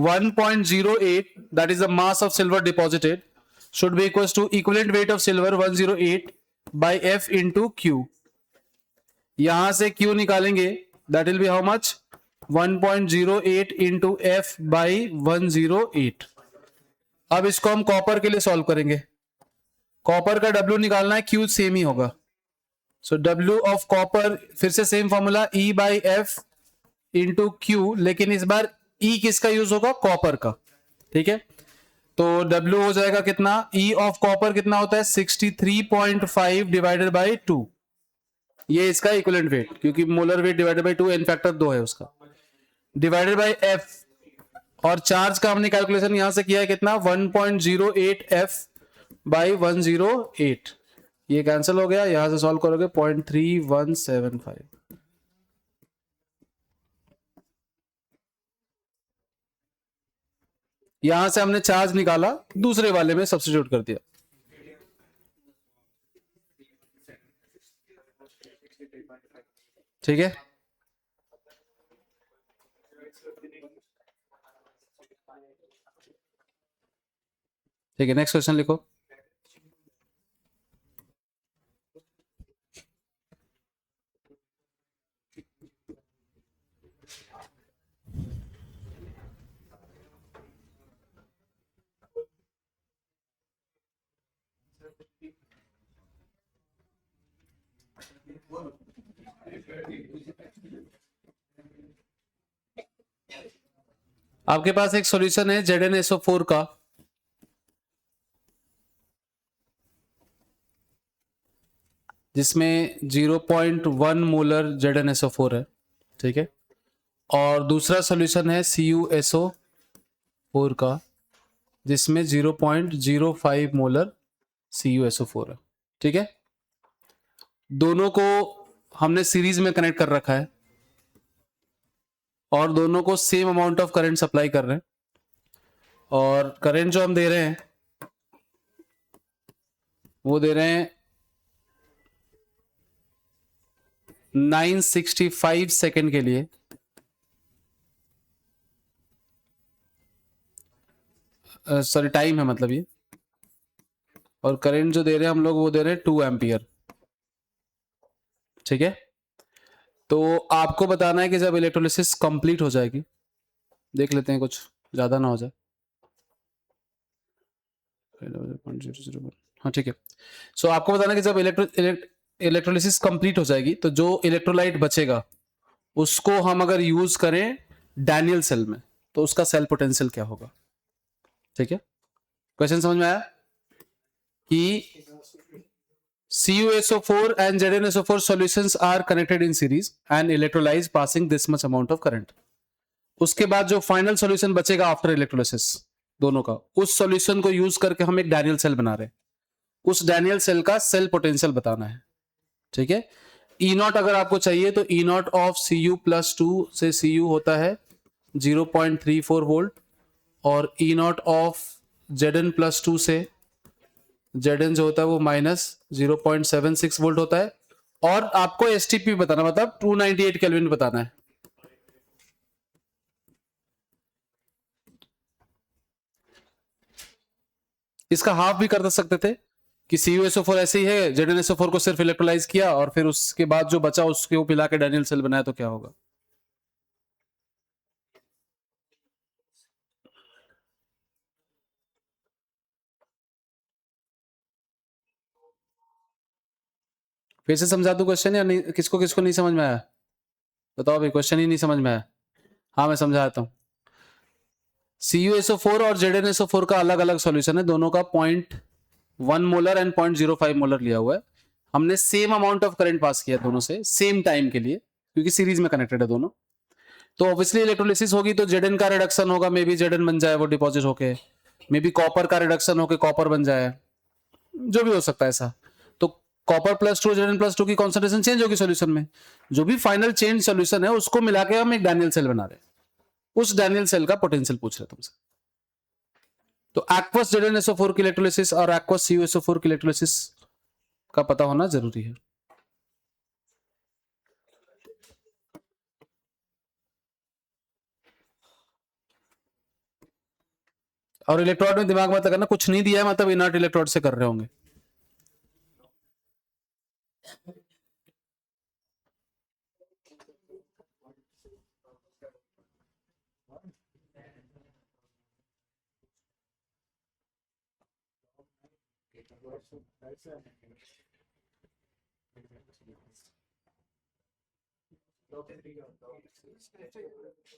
1.08 that is the mass of silver deposited should be equals to equivalent weight of silver 108 by F into Q। यहां से Q निकालेंगे, that will be how much 1.08 into F by 108। अब इसको हम कॉपर के लिए सॉल्व करेंगे। कॉपर का W निकालना है, Q सेम ही होगा। सो W ऑफ कॉपर फिर से same formula E by F into Q, लेकिन इस बार E किसका यूज होगा, कॉपर का, ठीक है। तो W हो जाएगा कितना, E ऑफ कॉपर कितना होता है 63.5 डिवाइडेड बाई 2, ये इसका इक्विवेलेंट वेट, क्योंकि molar weight divided by 2 n factor 2 है उसका, डिवाइडेड बाई F। और चार्ज का हमने कैलकुलेशन यहां से किया है कितना 1.08 F बाई 108, ये कैंसिल हो गया, यहां से सॉल्व करोगे 0.3175। यहां से हमने चार्ज निकाला, दूसरे वाले में सब्स्टिट्यूट कर दिया। ठीक है, ठीक है, नेक्स्ट क्वेश्चन लिखो। आपके पास एक सॉल्यूशन है ZnSO4 का, जिसमें 0.1 मोलर ZnSO4 है, ठीक है। और दूसरा सॉल्यूशन है CuSO4 का, जिसमें 0.05 मोलर CuSO4 है, ठीक है। दोनों को हमने सीरीज में कनेक्ट कर रखा है और दोनों को same amount of current supply कर रहे हैं, और करंट जो हम दे रहे हैं वो दे रहे हैं 965 सेकेंड के लिए, सॉरी टाइम है मतलब ये, और करंट जो दे रहे हैं हम लोग वो दे रहे हैं 2 एम्पियर, ठीक है। तो आपको बताना है कि जब इलेक्ट्रोलिसिस कंप्लीट हो जाएगी, देख लेते हैं कुछ ज्यादा ना हो जाए, हाँ ठीक है। सो आपको बताना है कि जब इलेक्ट्रोलिसिस कंप्लीट हो जाएगी तो जो इलेक्ट्रोलाइट बचेगा उसको हम अगर यूज करें डैनियल सेल में तो उसका सेल पोटेंशियल क्या होगा, ठीक है। क्वेश्चन समझ में आया कि CuSO4 and ZnSO4 solutions are connected in series and electrolyze passing this much amount of current। उसके बाद जो फाइनल सॉल्यूशन बचेगा आफ्टर इलेक्ट्रोलिसिस दोनों का, उस सॉल्यूशन को यूज करके हम एक डैनियल सेल बना रहे हैं, उस डैनियल सेल का सेल पोटेंशियल बताना है, ठीक है। E0 अगर आपको चाहिए तो E0 ऑफ Cu+2 से Cu होता है 0.34 वोल्ट, और E0 ऑफ Zn+2 से Zn जो होता है वो -0.76 वोल्ट होता है, और आपको STP बताना, मतलब 298 केल्विन बताना है। इसका हाफ भी कर सकते थे कि CuSO4 ऐसे ही है, ZnSO4 को सिर्फ इलेक्ट्रोलाइज किया और फिर उसके बाद जो बचा उसके वो पिला के डैनियल सेल बनाया तो क्या होगा। फिर से समझा दूं क्वेश्चन या नहीं? किसको किसको नहीं समझ में आया बताओ भाई, क्वेश्चन ही नहीं समझ में आया? हाँ मैं समझाता हूँ। CuSO4 और ZnSO4 का अलग अलग सॉल्यूशन है, दोनों का 0.1 मोलर एंड 0.05 मोलर लिया हुआ है। हमने same amount of current pass किया दोनों से सेम टाइम के लिए, क्योंकि सीरीज में कनेक्टेड है दोनों। तो ऑब्वियसली इलेक्ट्रोलिसिस होगी तो Zn का रिडक्शन होगा, मे बी Zn बन जाए वो डिपॉजिट होके, मे बी कॉपर का रिडक्शन होके कॉपर बन जाए, जो भी हो सकता है ऐसा। तो कॉपर +2 Zn+2 की कॉन्सेंट्रेशन चेंज होगी सॉल्यूशन में, जो भी फाइनल चेंज सॉल्यूशन है उसको मिला के हम एक डैनियल सेल बना रहे हैं, उस डैनियल सेल का पोटेंशियल पूछ रहे तुमसे। तो एक्वस ZnSO4 की इलेक्ट्रोलिसिस और एक्वस CuSO4 की इलेक्ट्रोलिसिस का पता होना जरूरी है। और इलेक्ट्रोड में दिमाग मत करना, कुछ नहीं दिया है मतलब इनर्ट इलेक्ट्रोड से कर रहे होंगे।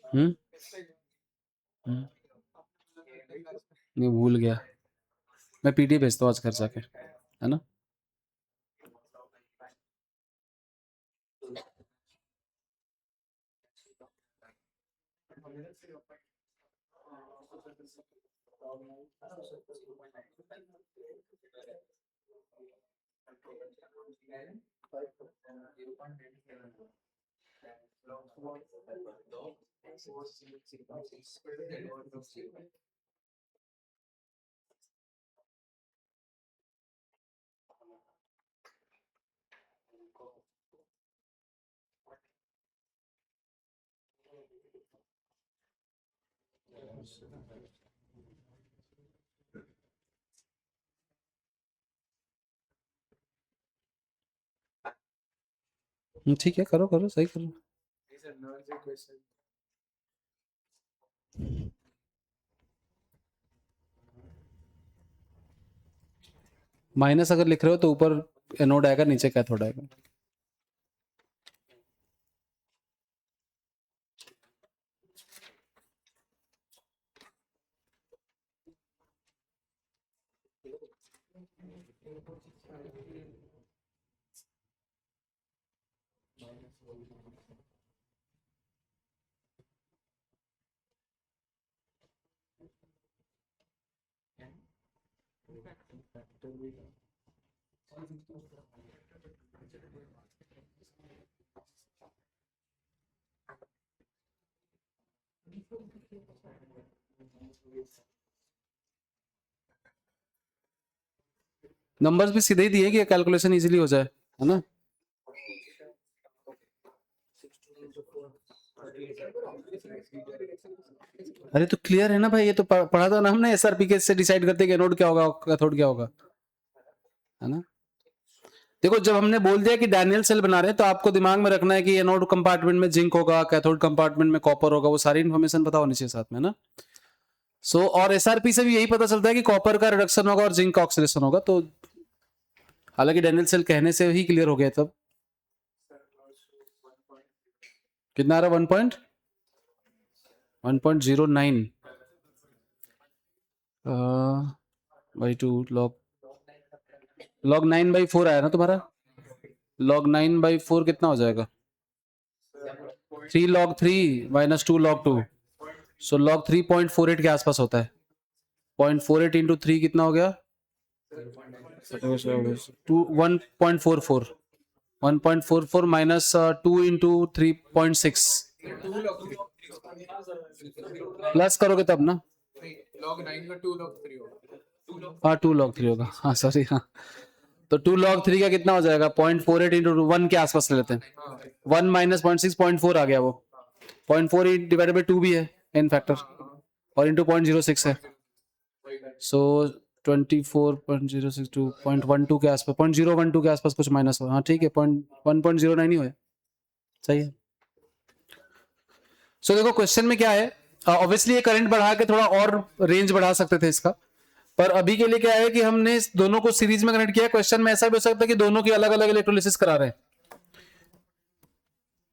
हम्म नहीं भूल गया, मैं पीडी भेजता हूँ आज घर जाके, है ना। ठीक है, करो करो, सही करो। माइनस अगर लिख रहे हो तो ऊपर एनोड आएगा, नीचे कैथोड आएगा। नंबर्स भी सीधे ही दिए कि कैलकुलेशन इजीली हो जाए, है ना। अरे तो क्लियर है ना भाई, ये तो पढ़ा था ना हमने, SRP के से डिसाइड करते हैं कि एनोड क्या होगा कैथोड क्या होगा, है ना। देखो जब हमने बोल दिया कि डैनियल सेल बना रहे हैं तो आपको दिमाग में रखना है कि एनोड कंपार्टमेंट में जिंक होगा, कैथोड कंपार्टमेंट में कॉपर होगा, वो सारी इन्फॉर्मेशन पता होनी चाहिए साथ में ना। और SRP से भी यही पता चलता है कि कॉपर का रिडक्शन होगा और जिंक का ऑक्सीडेशन होगा। तो हालांकि डैनियल सेल कहने से ही क्लियर हो गया तब। कितना आ रहा है? 1.09 बाई 2 log 9/4 आया ना तुम्हारा। log 9/4 कितना हो जाएगा? 3 log 3 minus 2 log 2, सो log 3.48 के आसपास होता है। 0.48 इंटू 3 कितना हो गया? 1.44 1.44 माइनस 2 इंटू 3.6 प्लस करोगे तब ना। log 9 का 2 log 3 होगा। हाँ 2 log 3 होगा, हाँ सॉरी हाँ। तो 2 log 3 का कितना हो जाएगा? 0.48 इंटू 1 के आसपास ले लेते हैं। 1 माइनस 0.6 0.4 आ गया वो। 0.4 डिवाइडेड बाई 2 भी है n फैक्टर, और इंटू 0.06 है। सो 24.062 0.12 के आसपास, 0.012 के आसपास कुछ माइनस हो। हाँ ठीक है, 1.09 ही हुआ, सही है। सो देखो क्वेश्चन में क्या है, ऑब्वियसली ये करंट बढ़ा के थोड़ा और रेंज बढ़ा सकते थे इसका, पर अभी के लिए क्या है कि हमने इस दोनों को सीरीज में कनेक्ट किया। क्वेश्चन में ऐसा भी हो सकता है कि दोनों की अलग अलग इलेक्ट्रोलिसिस करा रहे हैं,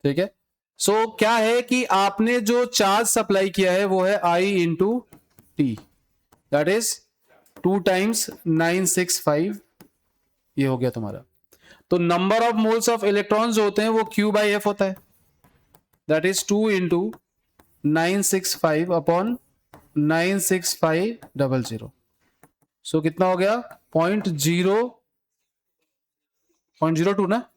ठीक है। सो क्या है कि आपने जो चार्ज सप्लाई किया है वो है I into T, that is 2 times 965, ये हो गया तुम्हारा। तो number of moles of electrons जो होते हैं वो Q बाई एफ होता है, दैट इज 2 इंटू 965 अपॉन 96500। सो कितना हो गया 0.02 ना,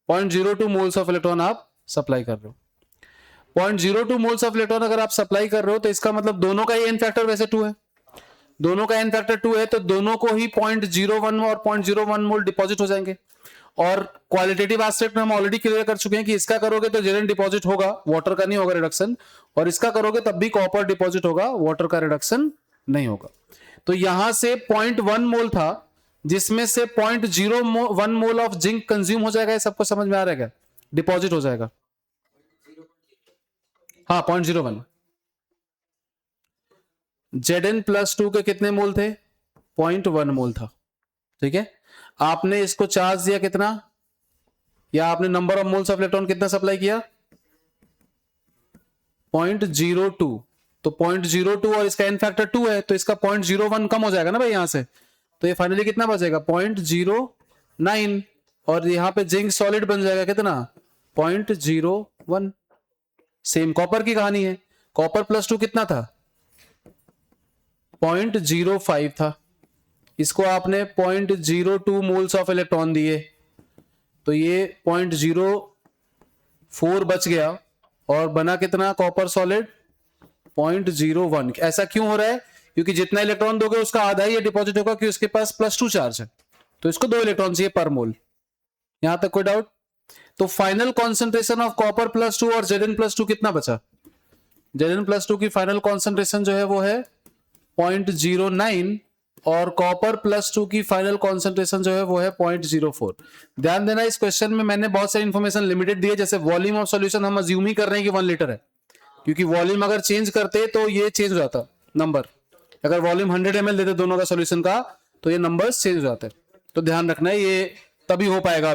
0.02 मोल्स ऑफ इलेक्ट्रॉन आप सप्लाई कर रहे हो। 0.02 मोल्स ऑफ इलेक्ट्रॉन अगर आप सप्लाई कर रहे हो तो इसका मतलब दोनों का ही एन फैक्टर वैसे 2 है, दोनों का एन फैक्टर 2 है, तो दोनों को ही 0.01 और 0.01 मोल डिपॉजिट हो जाएंगे। और क्वालिटेटिव एस्पेक्ट में हम ऑलरेडी क्लियर कर चुके हैं कि इसका करोगे तो जेरन डिपॉजिट होगा, वाटर का नहीं होगा रिडक्शन, और इसका करोगे तब भी कॉपर डिपॉजिट होगा, वाटर का रिडक्शन नहीं होगा। तो यहां से 0.1 मोल था जिसमें से 0.01 मोल ऑफ जिंक कंज्यूम हो जाएगा। सबको समझ में आ रहा है क्या, डिपॉजिट हो जाएगा। हाँ 0.01। Zn प्लस 2 के कितने मोल थे, 0.1 मोल था, ठीक है। आपने इसको चार्ज दिया कितना, या आपने number of moles of electron कितना सप्लाई किया 0.02, तो 0.02 और इसका एन फैक्टर 2 है तो इसका 0.01 कम हो जाएगा ना भाई यहां से, तो ये फाइनली कितना बचेगा 0.09, और यहां पे जिंक सॉलिड बन जाएगा कितना 0.01। सेम कॉपर की कहानी है, कॉपर प्लस 2 कितना था 0.05 था, इसको आपने 0.02 मोल्स ऑफ इलेक्ट्रॉन दिए तो ये 0.04 बच गया और बना कितना कॉपर सॉलिड 0.01। ऐसा क्यों हो रहा है, क्योंकि जितना इलेक्ट्रॉन दोगे उसका आधा ही डिपॉजिट होगा, क्योंकि उसके पास +2 चार्ज है, तो इसको 2 इलेक्ट्रॉन चाहिए पर मोल। यहां तक कोई डाउट। तो फाइनल कॉन्सेंट्रेशन ऑफ कॉपर +2 और Zn+2 कितना बचा, Zn+2 की फाइनल कॉन्सेंट्रेशन जो है वो है 0.09 और कॉपर +2 की फाइनल कॉन्सेंट्रेशन जो है वो है 0.04। ध्यान देना इस क्वेश्चन में मैंने बहुत सारी इंफॉर्मेशन लिमिटेड दी है, जैसे वॉल्यूम ऑफ सॉल्यूशन हम अज्यूम ही कर रहे हैं कि 1 लीटर है, क्योंकि वॉल्यूम अगर चेंज करते तो ये चेंज हो जाता नंबर, अगर वॉल्यूम 100 ml देते दोनों का सॉल्यूशन का तो ये नंबर्स चेंज हो जाते। तो ध्यान रखना है, ये तभी हो पाएगा,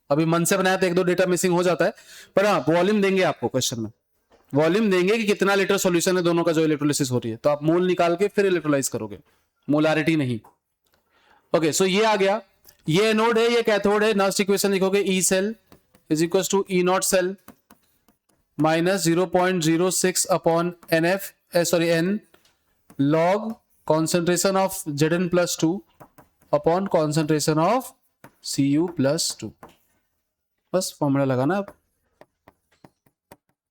अभी मन से बनाया तो 1-2 डेटा मिसिंग हो जाता है, पर हाँ वॉल्यूम देंगे आपको क्वेश्चन में, वॉल्यूम देंगे कि कितना लीटर सॉल्यूशन है दोनों का जो इलेक्ट्रोलिसिस हो रही है, तो आप मोल निकाल के फिर इलेक्ट्रोलाइज करोगे, मोलारिटी नहीं। ओके सो ये आ गया, ये एनोड है ये कैथोड है। नेक्स्ट इक्वेशन लिखोगे E cell is equal to E naught cell minus 0.06 upon NF sorry N log concentration of Zn+2 upon concentration of Cu+2। बस फॉर्मूला लगाना अब,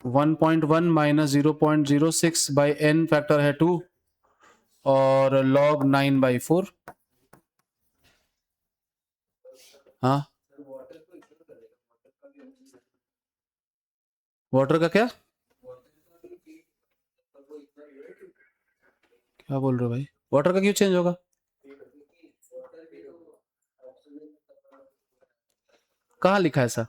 1.1 माइनस 0.06 बाई N फैक्टर है 2 और log 9/4। हाँ वाटर का क्या बोल रहे हो भाई, वाटर का क्यों चेंज होगा, कहाँ लिखा है ऐसा,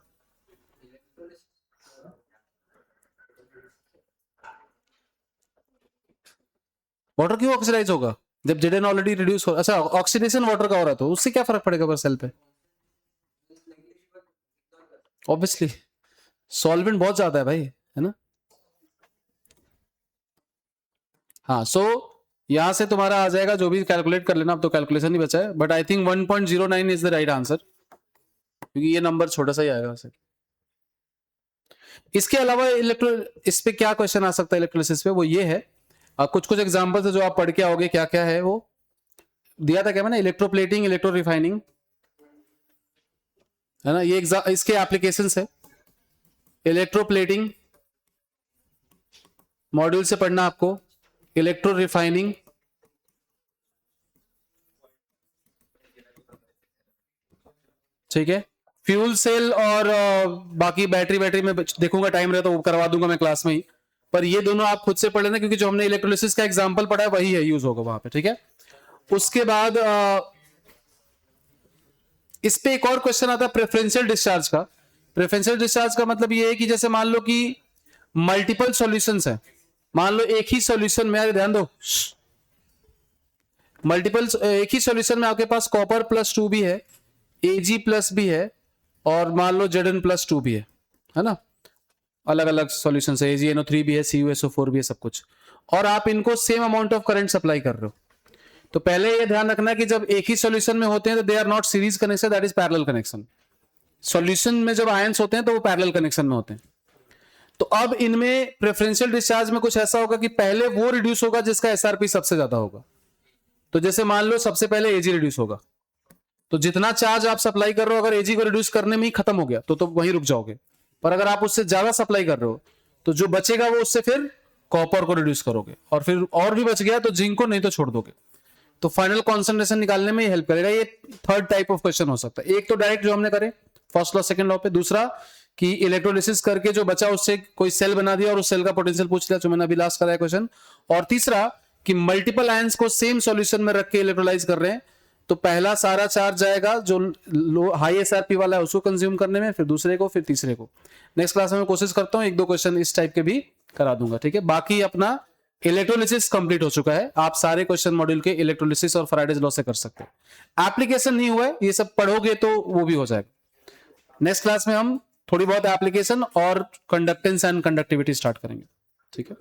वाटर क्यों ऑक्सीडाइज होगा जब Zn ऑलरेडी रिड्यूस हो, अच्छा ऑक्सीडेशन वाटर का हो रहा तो उससे क्या फर्क पड़ेगा पर सेल पे, ऑब्वियसली सॉल्वेंट बहुत ज्यादा है भाई, है ना। हाँ सो यहां से तुम्हारा आ जाएगा, जो भी कैलकुलेट कर लेना, अब तो कैलकुलेशन ही बचा है, but I think 1.09 is the right answer, क्योंकि ये नंबर छोटा सा ही आएगा वैसे। इसके अलावा इस पे क्या क्वेश्चन आ सकता है इलेक्ट्रोलिसिस पे, वो ये है, कुछ कुछ एग्जांपल्स है जो आप पढ़ के आओगे, क्या क्या है वो दिया था क्या मैंने, इलेक्ट्रोप्लेटिंग, इलेक्ट्रो रिफाइनिंग, है ना, ये इसके एप्लीकेशंस है। इलेक्ट्रोप्लेटिंग मॉड्यूल से पढ़ना आपको, इलेक्ट्रो रिफाइनिंग ठीक है, फ्यूल सेल और बाकी बैटरी में देखूंगा टाइम रहे तो वो करवा दूंगा मैं क्लास में ही, पर ये दोनों आप खुद से पढ़ लेना, क्योंकि जो हमने इलेक्ट्रोलिसिस का एग्जांपल पढ़ा है वही है, यूज होगा वहां पे, ठीक है। उसके बाद इस पे एक और क्वेश्चन आता है प्रेफरेंशियल डिस्चार्ज का। प्रेफरेंशियल डिस्चार्ज का मतलब ये है कि जैसे मान लो कि मल्टीपल सॉल्यूशंस है, मान लो एक ही सॉल्यूशन में, ध्यान दो, मल्टीपल, एक ही सॉल्यूशन में आपके पास कॉपर +2 भी है, Ag प्लस भी है, और मान लो Zn+2 भी है ना, अलग अलग सॉल्यूशन है, AgNO3 भी है, CuSO4 भी है, सब कुछ, और आप इनको same amount of current supply कर रहे हो। तो पहले ये ध्यान रखना कि जब एक ही सॉल्यूशन में होते हैं तो they are not series connection, that is parallel connection. Solution में जब आयंस होते हैं तो वो पैरेलल कनेक्शन में होते हैं। तो अब इनमें प्रेफरेंशियल डिस्चार्ज में कुछ ऐसा होगा कि पहले वो रिड्यूस होगा जिसका एसआरपी सबसे ज्यादा होगा। तो जैसे मान लो सबसे पहले एजी रिड्यूस होगा, तो जितना चार्ज आप सप्लाई कर रहे हो, अगर एजी को रिड्यूस करने में ही खत्म हो गया तो वहीं रुक जाओगे। पर अगर आप उससे ज्यादा सप्लाई कर रहे हो तो जो बचेगा वो उससे फिर कॉपर को रिड्यूस करोगे, और फिर और भी बच गया तो जिंक को नहीं तो छोड़ दोगे। तो फाइनल कॉन्सेंट्रेशन निकालने में हेल्प करेगा। ये थर्ड टाइप ऑफ क्वेश्चन हो सकता है। एक तो डायरेक्ट जो हमने करे फर्स्ट लॉ सेकंड लॉ पे, दूसरा कि इलेक्ट्रोलिसिस करके जो बचा उससे कोई सेल बना दिया और उस सेल का पोटेंशियल पूछ लिया, जो मैंने अभी लास्ट कराया क्वेश्चन, और तीसरा कि मल्टीपल आयंस को सेम सॉल्यूशन में रख के इलेक्ट्रोलाइज कर रहे हैं, तो पहला सारा चार्ज जाएगा जो लो हाई एसआरपी वाला है उसको कंज्यूम करने में, फिर दूसरे को, फिर तीसरे को। नेक्स्ट क्लास में मैं कोशिश करता हूं एक दो क्वेश्चन इस टाइप के भी करा दूंगा, ठीक है। बाकी अपना इलेक्ट्रोलिसिस कंप्लीट हो चुका है, आप सारे क्वेश्चन मॉड्यूल के इलेक्ट्रोलिसिस और फैराडेज लॉ से कर सकते हैं। एप्लीकेशन नहीं हुआ है, ये सब पढ़ोगे तो वो भी हो जाएगा। नेक्स्ट क्लास में हम थोड़ी बहुत एप्लीकेशन और कंडक्टेंस एंड कंडक्टिविटी स्टार्ट करेंगे, ठीक है।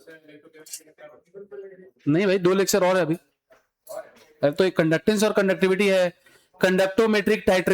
नहीं भाई, 2 लेक्चर और है अभी। अरे तो एक कंडक्टेंस और कंडक्टिविटी है, कंडक्टोमेट्रिक टाइट्रेशन